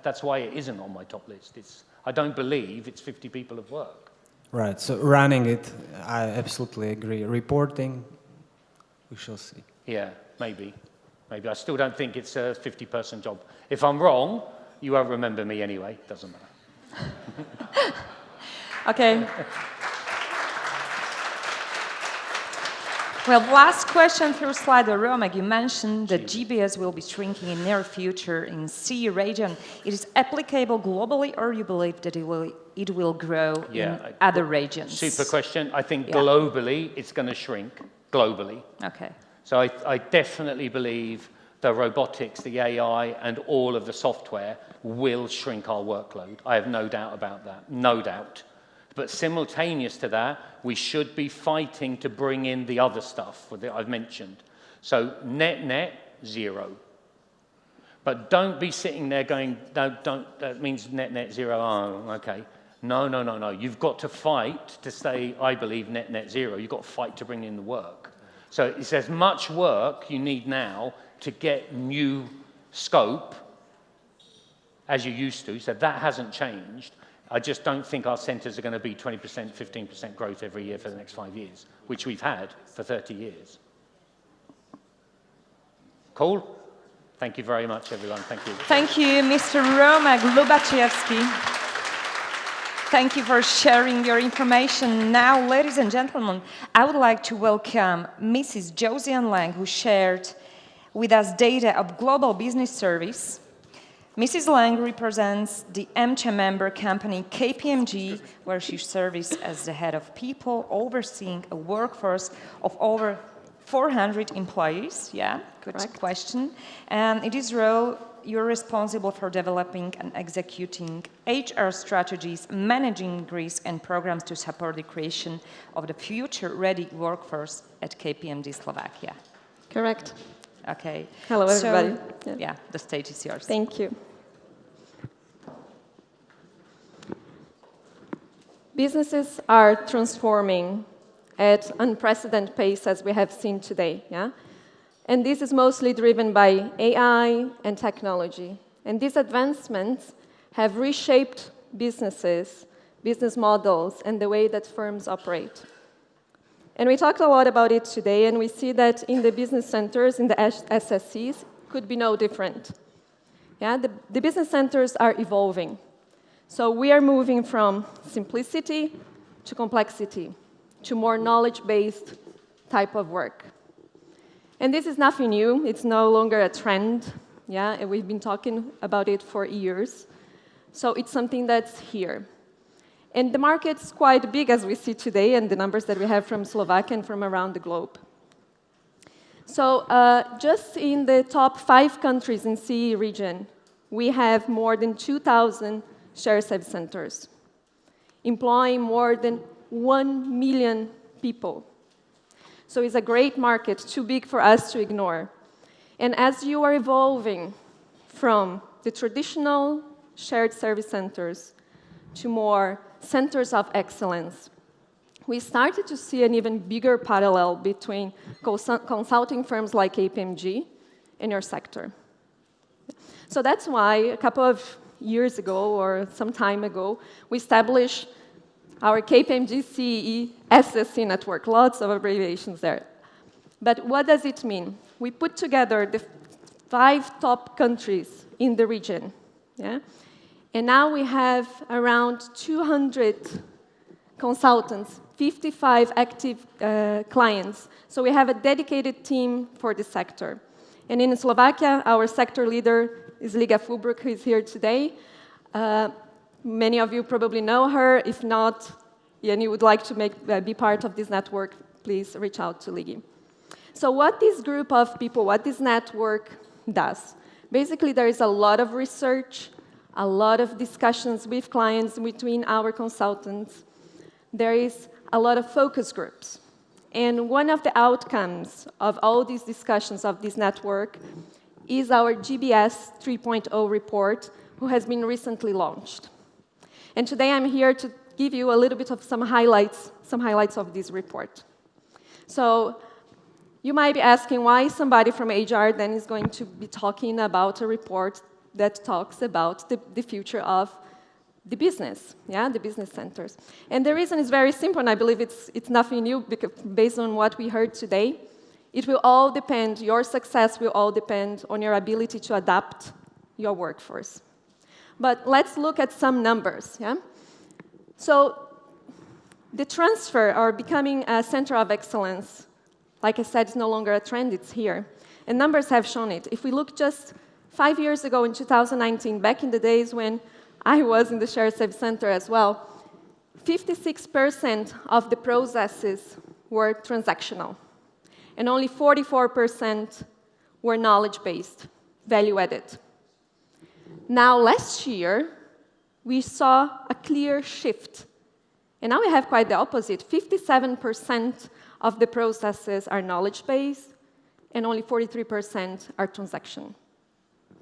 That's why it isn't on my top list. I don't believe it's 50 people of work. Right, so running it, I absolutely agree. Reporting, we shall see. Yeah, maybe. I still don't think it's a 50-person job. If I'm wrong, you won't remember me anyway. Doesn't matter. Okay. Well, last question through Slido. Romek, you mentioned that GBS will be shrinking in near future in CE region. It is applicable globally, or you believe that it will grow in other regions? Super question. I think globally it's going to shrink, globally. Okay. So I definitely believe the robotics, the AI, and all of the software will shrink our workload. I have no doubt about that, no doubt. But simultaneous to that, we should be fighting to bring in the other stuff that I've mentioned. So net, zero. But don't be sitting there going, no, that means net, zero, oh, okay. No. You've got to fight to stay, I believe, net, zero. You've got to fight to bring in the work. So it's as much work you need now to get new scope as you used to. So that hasn't changed. I just don't think our centres are going to be 20%, 15% growth every year for the next 5 years, which we've had for 30 years. Cool? Thank you very much, everyone. Thank you. Thank you, Mr. Romak Lubaczewski. Thank you for sharing your information. Now, ladies and gentlemen, I would like to welcome Mrs. Josiane Lang, who shared with us data of Global Business Service. Mrs. Lang represents the AmCham member company KPMG, where she serves as the head of people, overseeing a workforce of over 400 employees. Yeah, good question. And in this role, you're responsible for developing and executing HR strategies, managing risk and programs to support the creation of the future-ready workforce at KPMG Slovakia. Correct. Okay. Hello, everybody. Yeah, the stage is yours. Thank you. Businesses are transforming at unprecedented pace, as we have seen today, yeah? And this is mostly driven by AI and technology. And these advancements have reshaped businesses, business models, and the way that firms operate. And we talked a lot about it today, and we see that in the business centers, in the SSCs, could be no different. Yeah, the business centers are evolving. So we are moving from simplicity to complexity, to more knowledge-based type of work. And this is nothing new. It's no longer a trend. Yeah, and we've been talking about it for years. So it's something that's here. And the market's quite big, as we see today, and the numbers that we have from Slovakia and from around the globe. So just in the top 5 countries in CE region, we have more than 2,000 shared service centers, employing more than 1 million people. So it's a great market, too big for us to ignore. And as you are evolving from the traditional shared service centers to more centers of excellence, we started to see an even bigger parallel between consulting firms like KPMG and your sector. So that's why a couple of years ago, or some time ago, we established our KPMG CE SSC network, lots of abbreviations there. But what does it mean? We put together the 5 top countries in the region, yeah? And now we have around 200 consultants, 55 active clients. So we have a dedicated team for the sector. And in Slovakia, our sector leader is Liga Fulbrook, who is here today. Many of you probably know her. If not, and you would like to be part of this network, please reach out to Ligi. So what this group of people, what this network does, basically there is a lot of research, a lot of discussions with clients between our consultants. There is a lot of focus groups. And one of the outcomes of all these discussions of this network is our GBS 3.0 report, who has been recently launched. And today I'm here to give you a little bit of some highlights of this report. So you might be asking why somebody from HR then is going to be talking about a report that talks about the future of the business, yeah, the business centers. And the reason is very simple, and I believe it's nothing new, because based on what we heard today, it will all depend, your success will all depend on your ability to adapt your workforce. But let's look at some numbers, yeah? So the transfer, or becoming a center of excellence, like I said, it's no longer a trend, it's here. And numbers have shown it. If we look just 5 years ago in 2019, back in the days when I was in the shared service center as well, 56% of the processes were transactional, and only 44% were knowledge-based, value-added. Now, last year, we saw a clear shift. And now we have quite the opposite. 57% of the processes are knowledge-based, and only 43% are transaction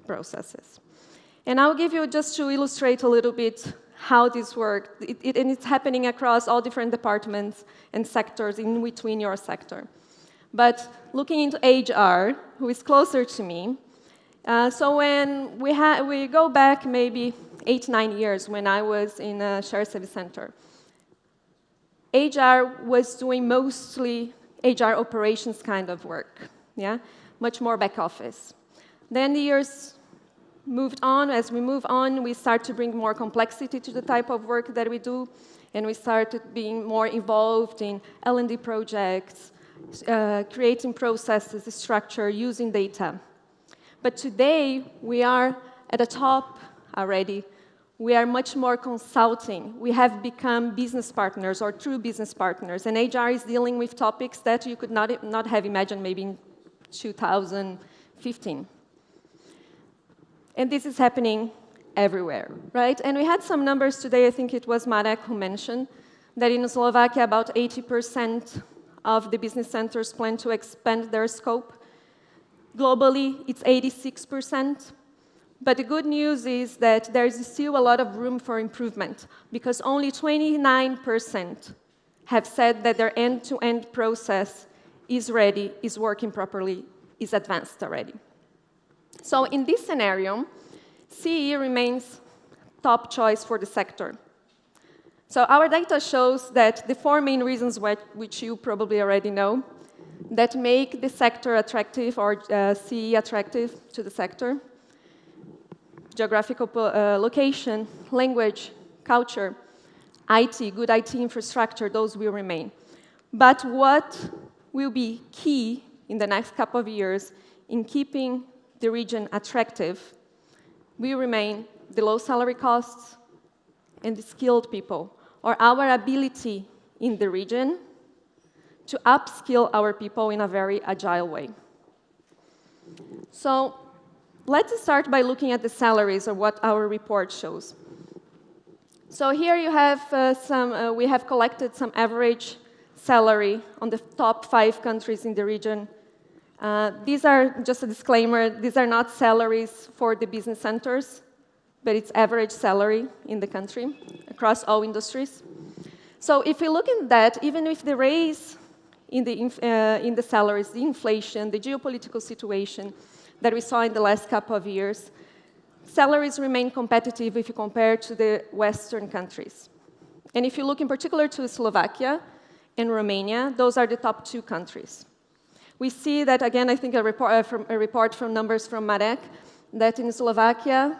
processes. And I'll give you, just to illustrate a little bit how this works, and it's happening across all different departments and sectors in between your sector. But looking into HR, who is closer to me, so when we go back maybe 8-9 years when I was in a shared service center, HR was doing mostly HR operations kind of work, yeah, much more back office. Then the years moved on. As we move on, we start to bring more complexity to the type of work that we do, and we started being more involved in L&D projects, creating processes, structure, using data. But today, we are at the top already. We are much more consulting. We have become business partners or true business partners, and HR is dealing with topics that you could not have imagined maybe in 2015. And this is happening everywhere, right? And we had some numbers today, I think it was Marek who mentioned, that in Slovakia about 80% of the business centers plan to expand their scope. Globally, it's 86%. But the good news is that there is still a lot of room for improvement, because only 29% have said that their end-to-end process is ready, is working properly, is advanced already. So in this scenario, CE remains top choice for the sector. So our data shows that the 4 main reasons which you probably already know that make the sector attractive or CE attractive to the sector: geographical location, language, culture, IT, good IT infrastructure, those will remain. But what will be key in the next couple of years in keeping the region attractive will remain the low salary costs and the skilled people, or our ability in the region to upskill our people in a very agile way. So let's start by looking at the salaries, or what our report shows. So here you have we have collected some average salary on the top 5 countries in the region. These are, just a disclaimer, these are not salaries for the business centers, but it's average salary in the country across all industries. So if you look at that, even with the raise in the salaries, the inflation, the geopolitical situation that we saw in the last couple of years, salaries remain competitive if you compare to the Western countries. And if you look in particular to Slovakia and Romania, those are the top 2 countries. We see that, again, I think a report from numbers from Marek, that in Slovakia,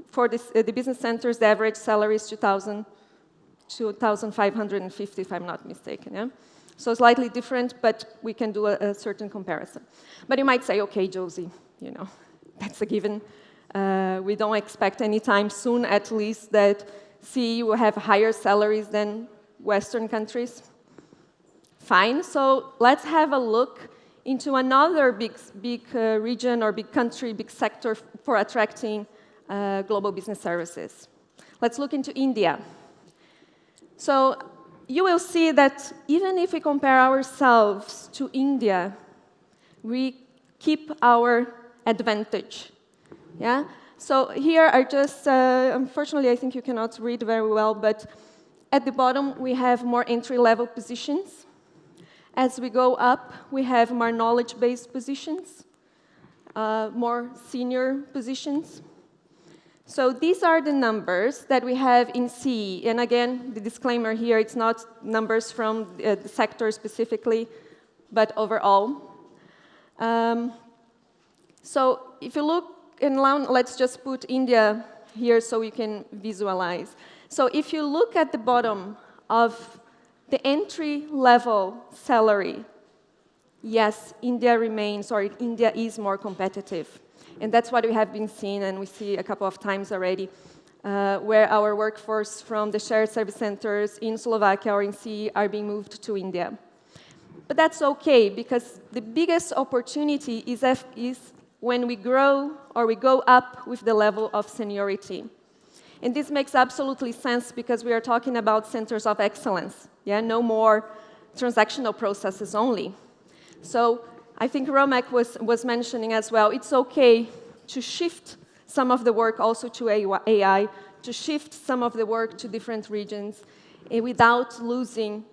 for the business centers, the average salary is 2,550, if I'm not mistaken. Yeah? So slightly different, but we can do a certain comparison. But you might say, okay, Josie, you know, that's a given. We don't expect anytime soon, at least, that CE will have higher salaries than Western countries. Fine, so let's have a look into another big region or big country, big sector for attracting global business services. Let's look into India. So you will see that even if we compare ourselves to India, we keep our advantage. Yeah? So here are just, unfortunately, I think you cannot read very well, but at the bottom we have more entry-level positions. As we go up, we have more knowledge-based positions, more senior positions. So these are the numbers that we have in CE. And again, the disclaimer here, it's not numbers from the sector specifically, but overall. So if you look, and let's just put India here so you can visualize. So if you look at the bottom of the entry-level salary, yes, India is more competitive. And that's what we have been seeing, and we see a couple of times already, where our workforce from the shared service centers in Slovakia or in CE are being moved to India. But that's okay, because the biggest opportunity is when we grow or we go up with the level of seniority. And this makes absolutely sense because we are talking about centers of excellence. Yeah, no more transactional processes only. So I think Romek was mentioning as well, it's okay to shift some of the work also to AI, to shift some of the work to different regions without losing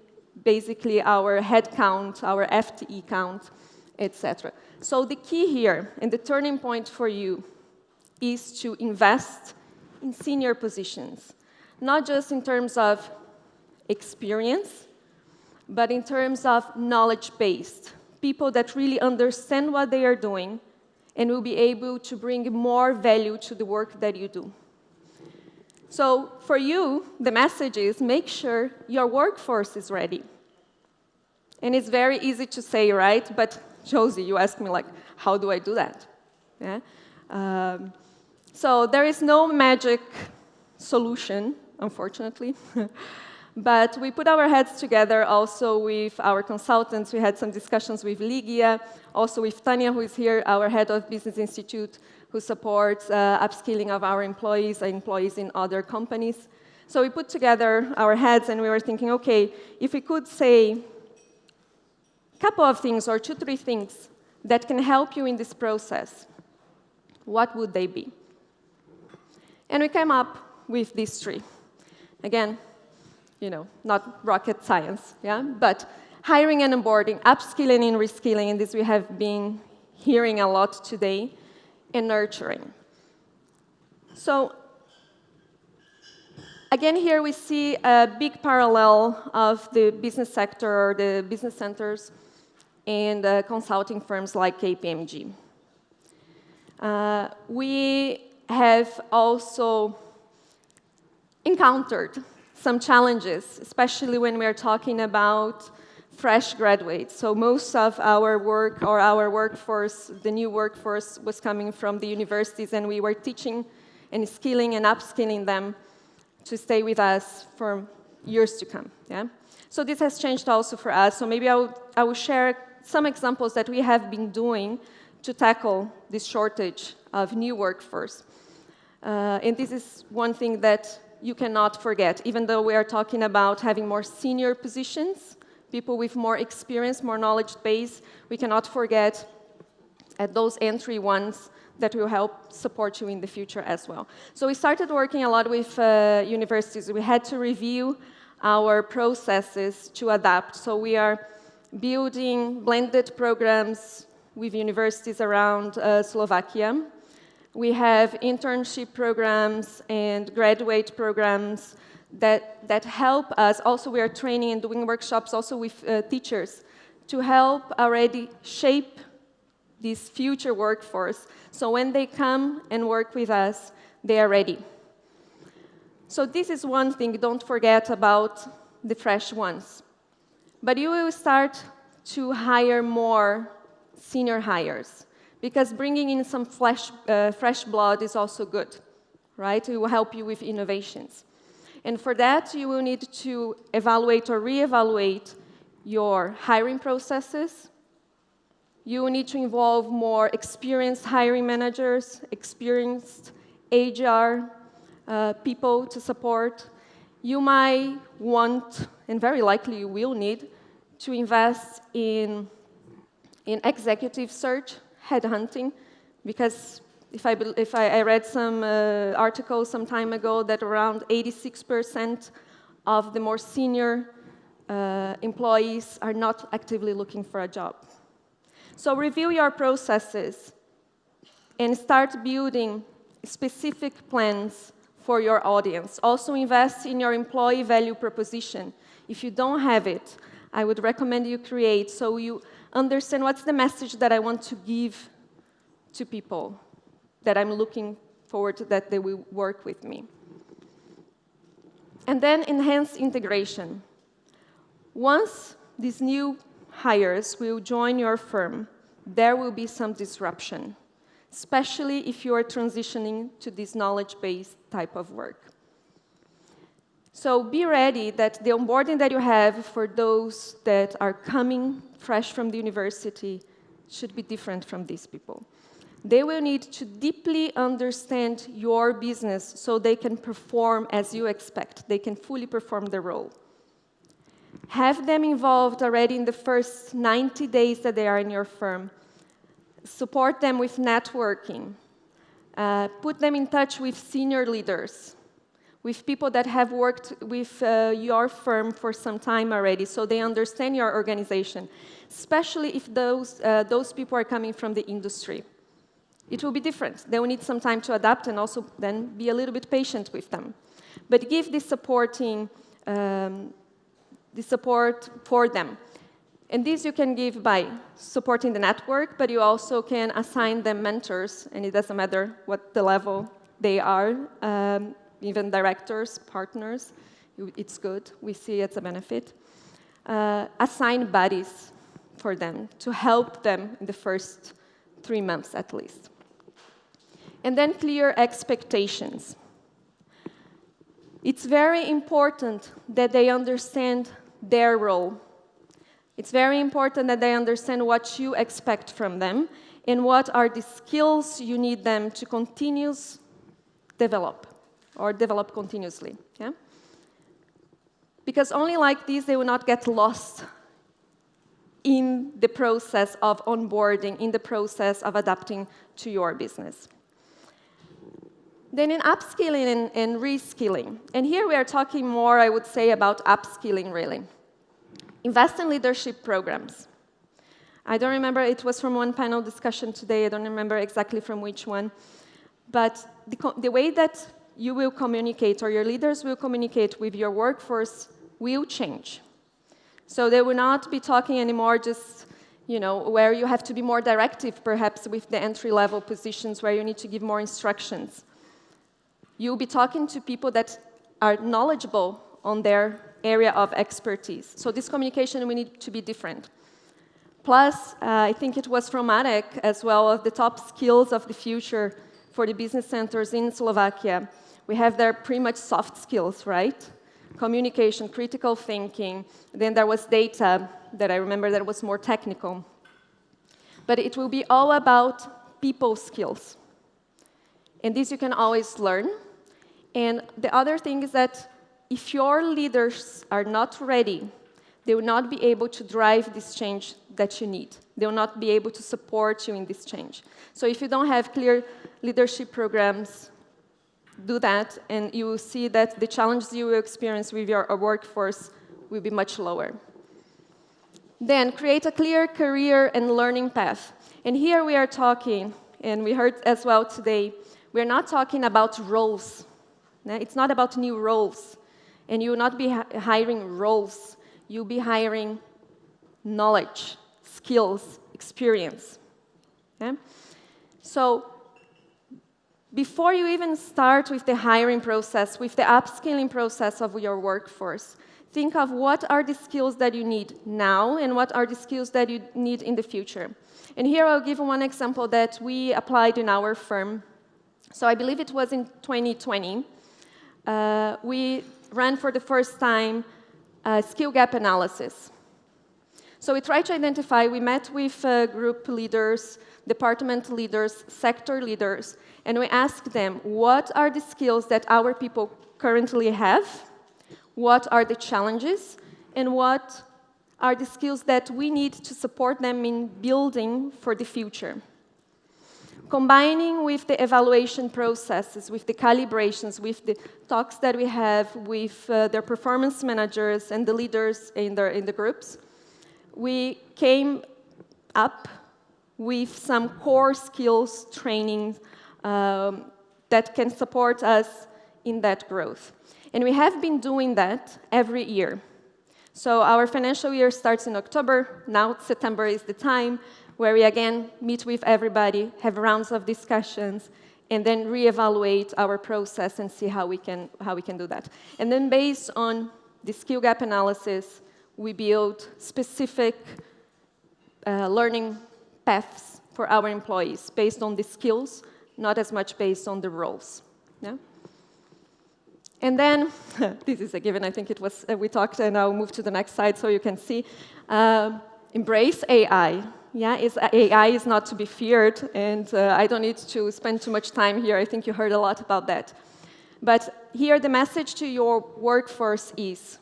basically our head count, our FTE count, etc. So the key here and the turning point for you is to invest in senior positions, not just in terms of experience, but in terms of knowledge-based, people that really understand what they are doing and will be able to bring more value to the work that you do. So for you, the message is make sure your workforce is ready. And it's very easy to say, right? But Josie, you asked me, like, how do I do that? Yeah? So there is no magic solution, unfortunately. But we put our heads together also with our consultants. We had some discussions with Ligia, also with Tanya, who is here, our head of Business Institute, who supports upskilling of our employees in other companies. So we put together our heads and we were thinking, okay, if we could say a couple of things or 2, 3 things that can help you in this process, what would they be? And we came up with these 3. Again, you know, not rocket science, yeah? But hiring and onboarding, upskilling and reskilling, and this we have been hearing a lot today, and nurturing. So again, here we see a big parallel of the business sector, or the business centers, and consulting firms like KPMG. We have also encountered some challenges, especially when we are talking about fresh graduates. So most of our work, or our workforce, the new workforce, was coming from the universities, and we were teaching and skilling and upskilling them to stay with us for years to come. Yeah? So this has changed also for us. So maybe I will share some examples that we have been doing to tackle this shortage of new workforce. And this is one thing that you cannot forget. Even though we are talking about having more senior positions, people with more experience, more knowledge base, we cannot forget at those entry ones that will help support you in the future as well. So we started working a lot with universities. We had to review our processes to adapt. So we are building blended programs with universities around Slovakia. We have internship programs and graduate programs that help us. Also, we are training and doing workshops also with teachers to help already shape this future workforce. So when they come and work with us, they are ready. So this is one thing, don't forget about the fresh ones. But you will start to hire more senior hires, because bringing in some fresh blood is also good, right? It will help you with innovations. And for that, you will need to evaluate or reevaluate your hiring processes. You will need to involve more experienced hiring managers, experienced HR people to support. You might want, and very likely you will need, to invest in executive search, headhunting, because if I read some articles some time ago that around 86% of the more senior employees are not actively looking for a job. So review your processes and start building specific plans for your audience. Also invest in your employee value proposition. If you don't have it, I would recommend you create so you understand what's the message that I want to give to people, that I'm looking forward to that they will work with me. And then enhance integration. Once these new hires will join your firm, there will be some disruption, especially if you are transitioning to this knowledge-based type of work. So be ready that the onboarding that you have for those that are coming fresh from the university should be different from these people. They will need to deeply understand your business so they can perform as you expect. They can fully perform the role. Have them involved already in the first 90 days that they are in your firm. Support them with networking. Put them in touch with senior leaders, with people that have worked with your firm for some time already, so they understand your organization, especially if those people are coming from the industry. It will be different. They will need some time to adapt and also then be a little bit patient with them. But give this support for them. And this you can give by supporting the network, but you also can assign them mentors, and it doesn't matter what the level they are, even directors, partners, it's good. We see it's a benefit. Assign buddies for them to help them in the first 3 months at least. And then clear expectations. It's very important that they understand their role. It's very important that they understand what you expect from them and what are the skills you need them to continuously develop or develop continuously. Yeah? Because only like this they will not get lost in the process of onboarding, in the process of adapting to your business. Then in upskilling and reskilling, and here we are talking more, I would say, about upskilling really. Invest in leadership programs. I don't remember, it was from one panel discussion today, I don't remember exactly from which one, but the way that you will communicate or your leaders will communicate with your workforce will change. So they will not be talking anymore just, where you have to be more directive, perhaps with the entry-level positions where you need to give more instructions. You'll be talking to people that are knowledgeable on their area of expertise. So this communication will need to be different. Plus, I think it was from Marek as well, of the top skills of the future for the business centers in Slovakia. We have there pretty much soft skills, right? Communication, critical thinking. Then there was data that I remember that was more technical. But it will be all about people skills. And this you can always learn. And the other thing is that if your leaders are not ready, they will not be able to drive this change that you need. They will not be able to support you in this change. So if you don't have clear leadership programs, do that, and you will see that the challenges you will experience with your workforce will be much lower. Then create a clear career and learning path. And here we are talking, and we heard as well today, we're not talking about roles. It's not about new roles. And you will not be hiring roles. You'll be hiring knowledge, skills, experience. Okay? So before you even start with the hiring process, with the upskilling process of your workforce, think of what are the skills that you need now and what are the skills that you need in the future. And here I'll give one example that we applied in our firm. So I believe it was in 2020. We ran for the first time a skill gap analysis. So we tried to identify, we met with group leaders, department leaders, sector leaders, and we asked them, what are the skills that our people currently have? What are the challenges? And what are the skills that we need to support them in building for the future? Combining with the evaluation processes, with the calibrations, with the talks that we have with their performance managers and the leaders in the groups, we came up with some core skills training that can support us in that growth. And we have been doing that every year. So our financial year starts in October. Now September is the time where we again meet with everybody, have rounds of discussions, and then reevaluate our process and see how we can do that. And then based on the skill gap analysis, we build specific learning paths for our employees based on the skills, not as much based on the roles. Yeah? And then, this is a given, I think it was, we talked, and I'll move to the next slide so you can see. Embrace AI. Yeah, AI is not to be feared, and I don't need to spend too much time here. I think you heard a lot about that. But here the message to your workforce is,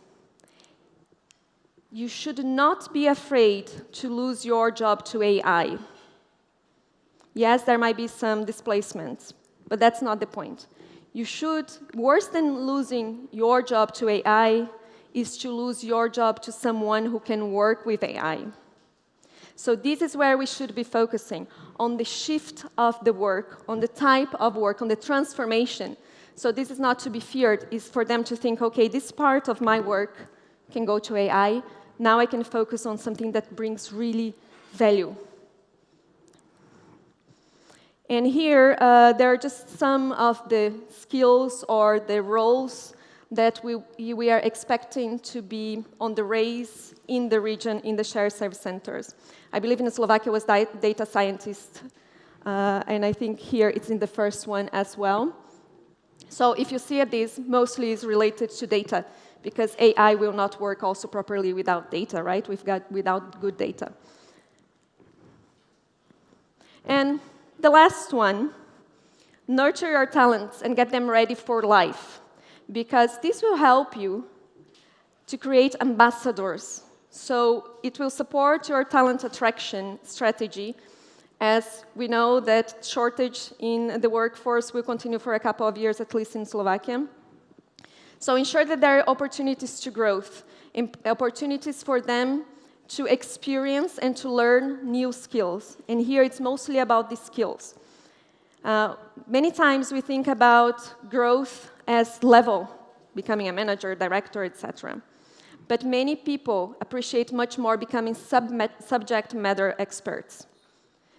you should not be afraid to lose your job to AI. Yes, there might be some displacements, but that's not the point. You should, worse than losing your job to AI, is to lose your job to someone who can work with AI. So this is where we should be focusing, on the shift of the work, on the type of work, on the transformation. So this is not to be feared, it's for them to think, okay, this part of my work can go to AI, now I can focus on something that brings really value. And here, there are just some of the skills or the roles that we are expecting to be on the raise in the region, in the shared service centers. I believe in Slovakia was data scientist, and I think here it's in the first one as well. So if you see this, mostly is related to data, because AI will not work also properly without data, right? Without good data. And the last one, nurture your talents and get them ready for life, because this will help you to create ambassadors. So it will support your talent attraction strategy, as we know that shortage in the workforce will continue for a couple of years, at least in Slovakia. So ensure that there are opportunities to growth, opportunities for them to experience and to learn new skills. And here it's mostly about the skills. Many times we think about growth as level, becoming a manager, director, etc. But many people appreciate much more becoming subject matter experts.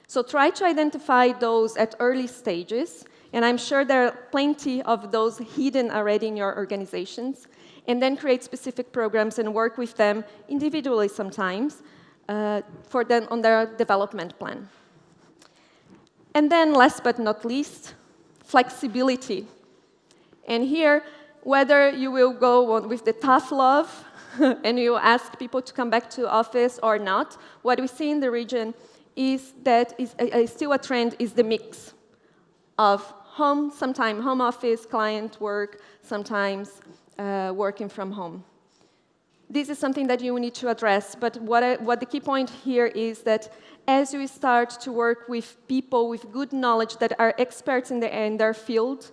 So try to identify those at early stages, and I'm sure there are plenty of those hidden already in your organizations, and then create specific programs and work with them individually sometimes for them on their development plan. And then last but not least, flexibility. And here, whether you will go on with the tough love and you ask people to come back to office or not, what we see in the region is that still a trend is the mix of sometimes home office, client work, sometimes working from home. This is something that you need to address, but what the key point here is that as you start to work with people with good knowledge that are experts in their field,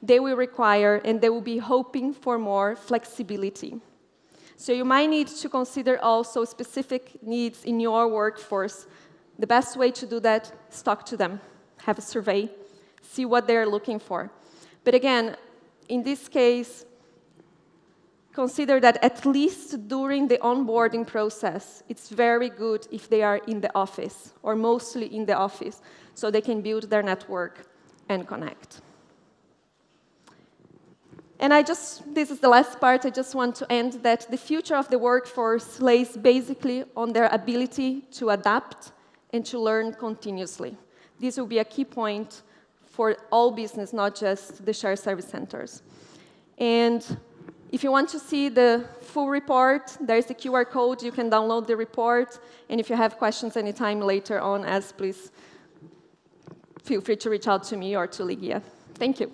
they will require and they will be hoping for more flexibility. So you might need to consider also specific needs in your workforce. The best way to do that is talk to them, have a survey, see what they're looking for. But again, in this case, consider that at least during the onboarding process, it's very good if they are in the office, or mostly in the office, so they can build their network and connect. And this is the last part, I just want to end that the future of the workforce lays basically on their ability to adapt and to learn continuously. This will be a key point for all business, not just the shared service centers. And if you want to see the full report, there's the QR code, you can download the report, and if you have questions anytime later on, please feel free to reach out to me or to Ligia. Thank you.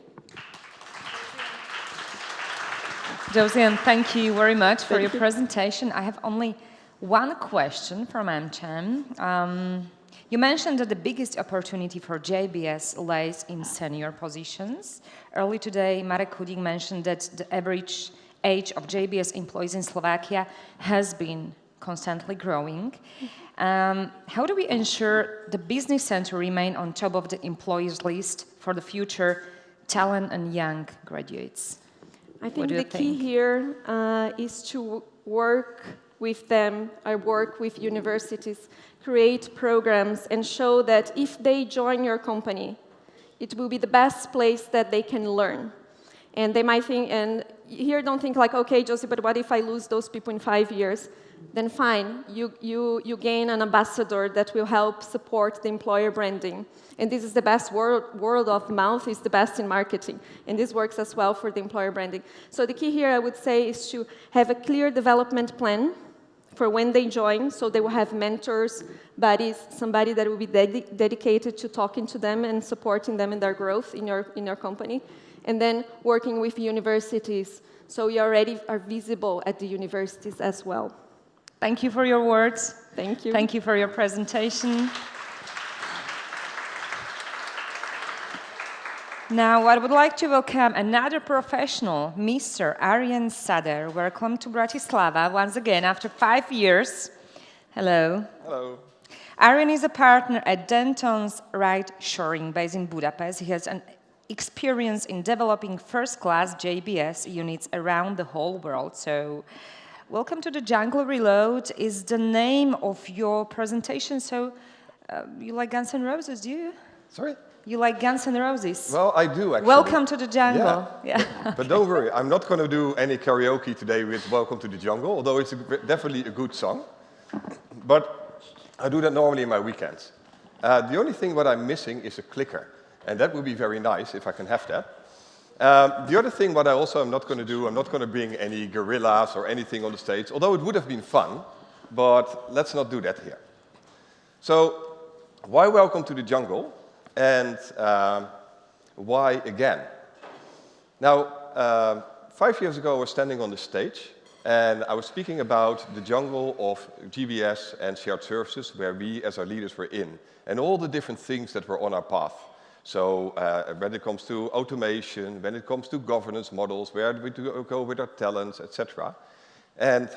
Josiane, thank you very much for your presentation. I have only one question from AmCham. You mentioned that the biggest opportunity for JBS lies in senior positions. Early today, Marek Chudík mentioned that the average age of JBS employees in Slovakia has been constantly growing. How do we ensure the business center remain on top of the employees list for the future talent and young graduates? I think the key here is to work with them, I work with universities, create programs and show that if they join your company, it will be the best place that they can learn. And they might think, and here don't think like, okay, Josie, but what if I lose those people in 5 years? Then fine, you gain an ambassador that will help support the employer branding. And this is the best word of mouth is the best in marketing. And this works as well for the employer branding. So the key here, I would say, is to have a clear development plan for when they join, so they will have mentors, buddies, somebody that will be dedicated to talking to them and supporting them in their growth in your company. And then working with universities, so you already are visible at the universities as well. Thank you for your words. Thank you. Thank you for your presentation. Now, I would like to welcome another professional, Mr. Arjen Sader. Welcome to Bratislava once again after 5 years. Hello. Hello. Arjen is a partner at Denton's Ride Shoring based in Budapest. He has an experience in developing first-class JBS units around the whole world. So, welcome to the Jungle Reload is the name of your presentation. So, you like Guns N' Roses, do you? Sorry? You like Guns N' Roses? Well, I do, actually. Welcome to the jungle. Yeah. But don't worry, I'm not going to do any karaoke today with Welcome to the Jungle, although it's definitely a good song. But I do that normally in my weekends. The only thing what I'm missing is a clicker. And that would be very nice if I can have that. The other thing what I also am not going to do, I'm not going to bring any gorillas or anything on the stage, although it would have been fun, but let's not do that here. So, why Welcome to the Jungle? And why again? Now, 5 years ago I was standing on the stage and I was speaking about the jungle of GBS and shared services where we as our leaders were in and all the different things that were on our path. So when it comes to automation, when it comes to governance models, where do we go with our talents, etc. And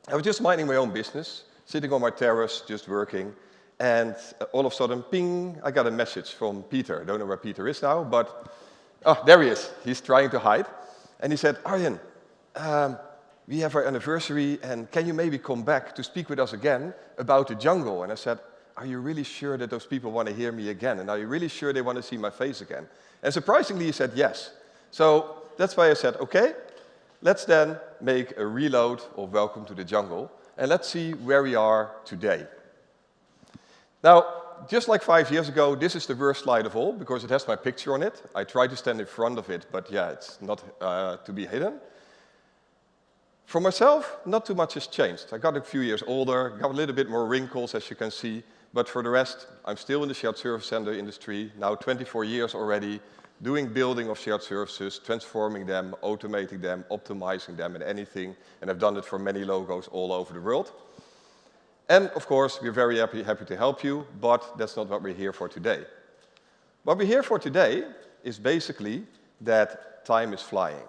I was just minding my own business, sitting on my terrace, just working. And all of a sudden, ping, I got a message from Peter. I don't know where Peter is now, but oh, there he is. He's trying to hide. And he said, Arjen, we have our anniversary, and can you maybe come back to speak with us again about the jungle? And I said, are you really sure that those people want to hear me again? And are you really sure they want to see my face again? And surprisingly, he said yes. So that's why I said, okay, let's then make a reload of Welcome to the Jungle, and let's see where we are today. Now, just like 5 years ago, this is the worst slide of all because it has my picture on it. I tried to stand in front of it, but yeah, it's not to be hidden. For myself, not too much has changed. I got a few years older, got a little bit more wrinkles, as you can see, but for the rest, I'm still in the shared service center industry, now 24 years already, doing building of shared services, transforming them, automating them, optimizing them, and anything, and I've done it for many logos all over the world. And of course, we're very happy to help you, but that's not what we're here for today. What we're here for today is basically that time is flying.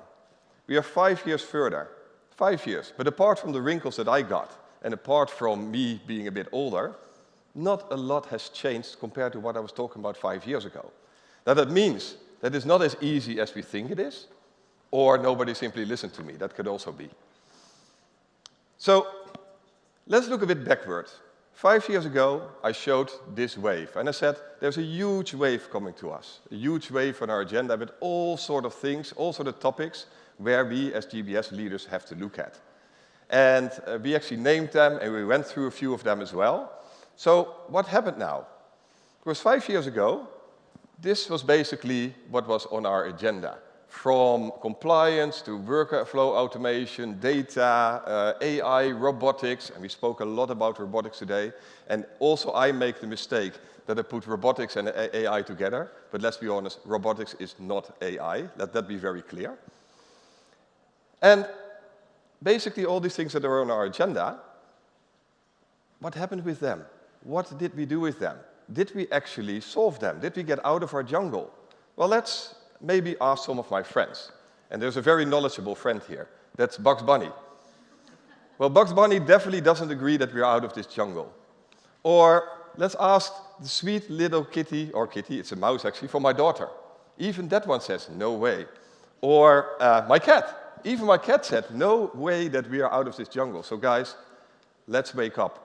We are 5 years further, 5 years, but apart from the wrinkles that I got, and apart from me being a bit older, not a lot has changed compared to what I was talking about 5 years ago. Now that means that it's not as easy as we think it is, or nobody simply listened to me, that could also be. So, let's look a bit backward. 5 years ago, I showed this wave, and I said, there's a huge wave coming to us, a huge wave on our agenda with all sort of things, all sort of topics where we as GBS leaders have to look at. And we actually named them, and we went through a few of them as well. So what happened now? Because 5 years ago, this was basically what was on our agenda. From compliance to workflow automation, data, AI, robotics, and we spoke a lot about robotics today. And also I make the mistake that I put robotics and AI together, but let's be honest, robotics is not AI. Let that be very clear. And basically all these things that are on our agenda, what happened with them? What did we do with them? Did we actually solve them? Did we get out of our jungle? Well, let's maybe ask some of my friends. And there's a very knowledgeable friend here. That's Bugs Bunny. Well, Bugs Bunny definitely doesn't agree that we're out of this jungle. Or let's ask the sweet little kitty, or kitty, it's a mouse actually, for my daughter. Even that one says, no way. Or my cat. Even my cat said, no way that we are out of this jungle. So guys, let's wake up.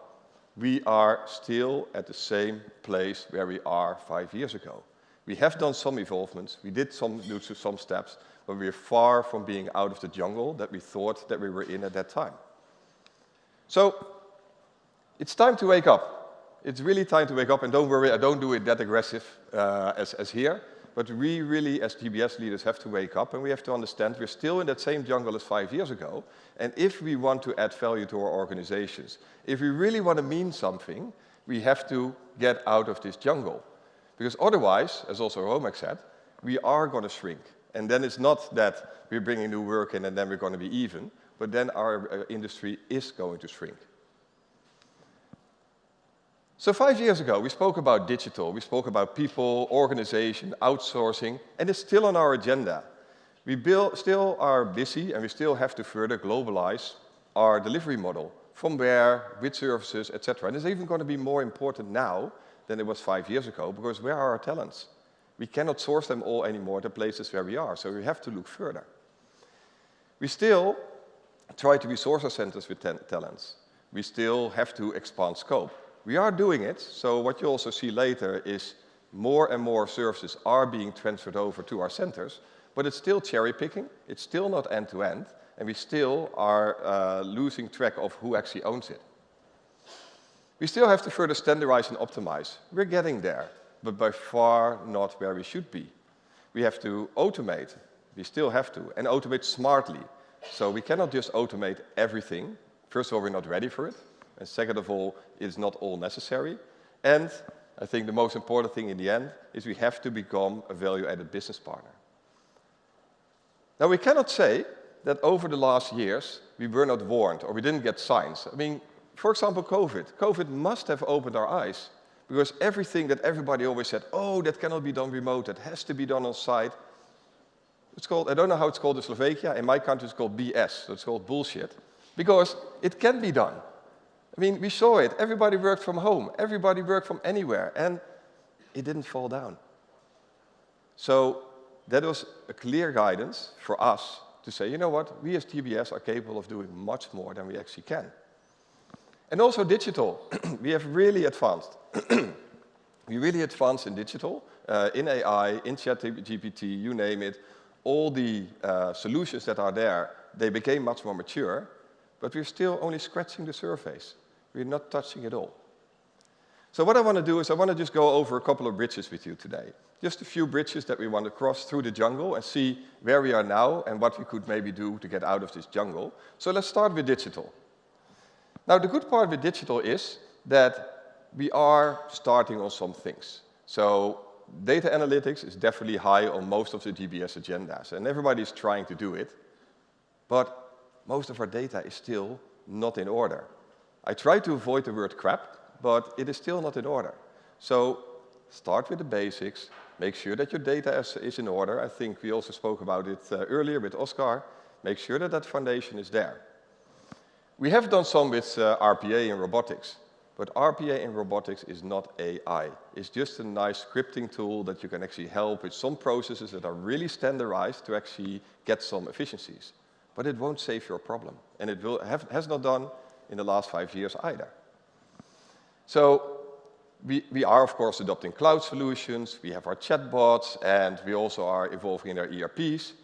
We are still at the same place where we are 5 years ago. We have done some evolvements, we did do some steps, but we're far from being out of the jungle that we thought that we were in at that time. So, it's time to wake up. It's really time to wake up, and don't worry, I don't do it that aggressive as here, but we really, as GBS leaders, have to wake up and we have to understand we're still in that same jungle as 5 years ago. And if we want to add value to our organizations, if we really want to mean something, we have to get out of this jungle. Because otherwise, as also Romek said, we are going to shrink. And then it's not that we're bringing new work in and then we're going to be even, but then our industry is going to shrink. So 5 years ago, we spoke about digital, we spoke about people, organization, outsourcing, and it's still on our agenda. We still are busy and we still have to further globalize our delivery model, from where, which services, etc. And it's even going to be more important now than it was 5 years ago, because where are our talents? We cannot source them all anymore at the places where we are, so we have to look further. We still try to be sourcer centers with talents. We still have to expand scope. We are doing it, so what you also see later is more and more services are being transferred over to our centers, but it's still cherry picking, it's still not end-to-end, and we still are losing track of who actually owns it. We still have to further standardize and optimize. We're getting there, but by far not where we should be. We have to automate, we still have to, and automate smartly. So we cannot just automate everything. First of all, we're not ready for it. And second of all, it's not all necessary. And I think the most important thing in the end is we have to become a value-added business partner. Now, we cannot say that over the last years we were not warned or we didn't get signs. I mean, for example, COVID. COVID must have opened our eyes, because everything that everybody always said, oh, that cannot be done remote, that has to be done on site. It's called, I don't know how it's called in Slovakia, in my country it's called BS, so it's called bullshit, because it can be done. I mean, we saw it, everybody worked from home, everybody worked from anywhere, and it didn't fall down. So that was a clear guidance for us to say, you know what, we as GBS are capable of doing much more than we actually can. And also digital, we have really advanced. We really advanced in digital, in AI, in ChatGPT, you name it. All the solutions that are there, they became much more mature, but we're still only scratching the surface. We're not touching it all. So what I want to do is I want to just go over a couple of bridges with you today. Just a few bridges that we want to cross through the jungle and see where we are now and what we could maybe do to get out of this jungle. So let's start with digital. Now, the good part with digital is that we are starting on some things. So data analytics is definitely high on most of the GBS agendas, and everybody's trying to do it. But most of our data is still not in order. I try to avoid the word crap, but it is still not in order. So start with the basics, make sure that your data is in order. I think we also spoke about it earlier with Oscar. Make sure that that foundation is there. We have done some with RPA and robotics, but RPA in robotics is not AI. It's just a nice scripting tool that you can actually help with some processes that are really standardized to actually get some efficiencies. But it won't save your problem, and it has not done in the last 5 years either. So we are, of course, adopting cloud solutions, we have our chatbots, and we also are evolving in our ERPs.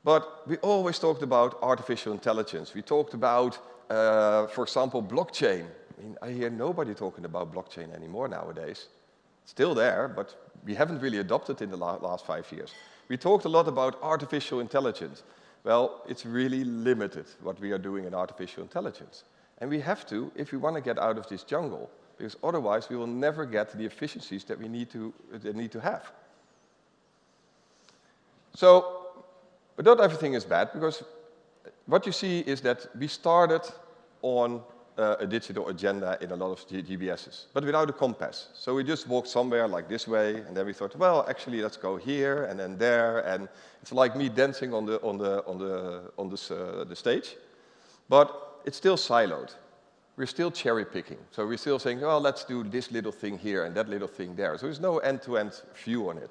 But we always talked about artificial intelligence. We talked about, for example, blockchain. I mean, I hear nobody talking about blockchain anymore nowadays. It's still there, but we haven't really adopted it in the last 5 years. We talked a lot about artificial intelligence. Well, it's really limited what we are doing in artificial intelligence. And we have to, if we want to get out of this jungle, because otherwise we will never get the efficiencies that we need to have. So, but not everything is bad, because what you see is that we started on a digital agenda in a lot of GBSs, but without a compass. So we just walked somewhere like this way, and then we thought, well, actually, let's go here and then there, and it's like me dancing on the stage, but it's still siloed. We're still cherry picking. So we're still saying, well, let's do this little thing here and that little thing there. So there's no end-to-end view on it.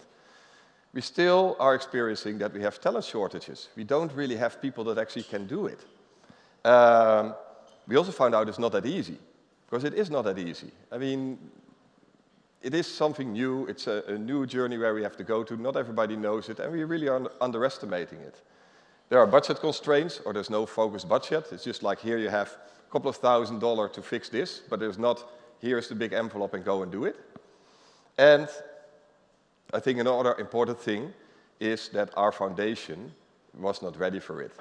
We still are experiencing that we have talent shortages. We don't really have people that actually can do it. We also found out it's not that easy, because it is not that easy. I mean, it is something new. It's a new journey where we have to go to. Not everybody knows it, and we really are underestimating it. There are budget constraints, or there's no focused budget. It's just like here you have a couple of $1,000s to fix this, but there's not, here's the big envelope and go and do it. And I think another important thing is that our foundation was not ready for it.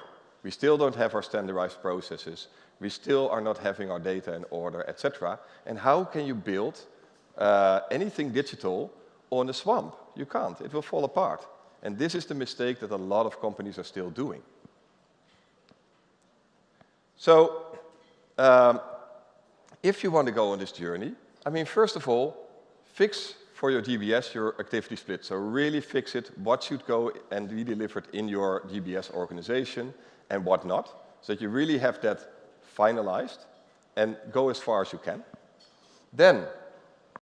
We still don't have our standardized processes. We still are not having our data in order, etc. And how can you build anything digital on a swamp? You can't. It will fall apart. And this is the mistake that a lot of companies are still doing. So, if you want to go on this journey, I mean, first of all, fix for your GBS your activity split. So really fix it, what should go and be delivered in your GBS organization and what not, so that you really have that finalized and go as far as you can. Then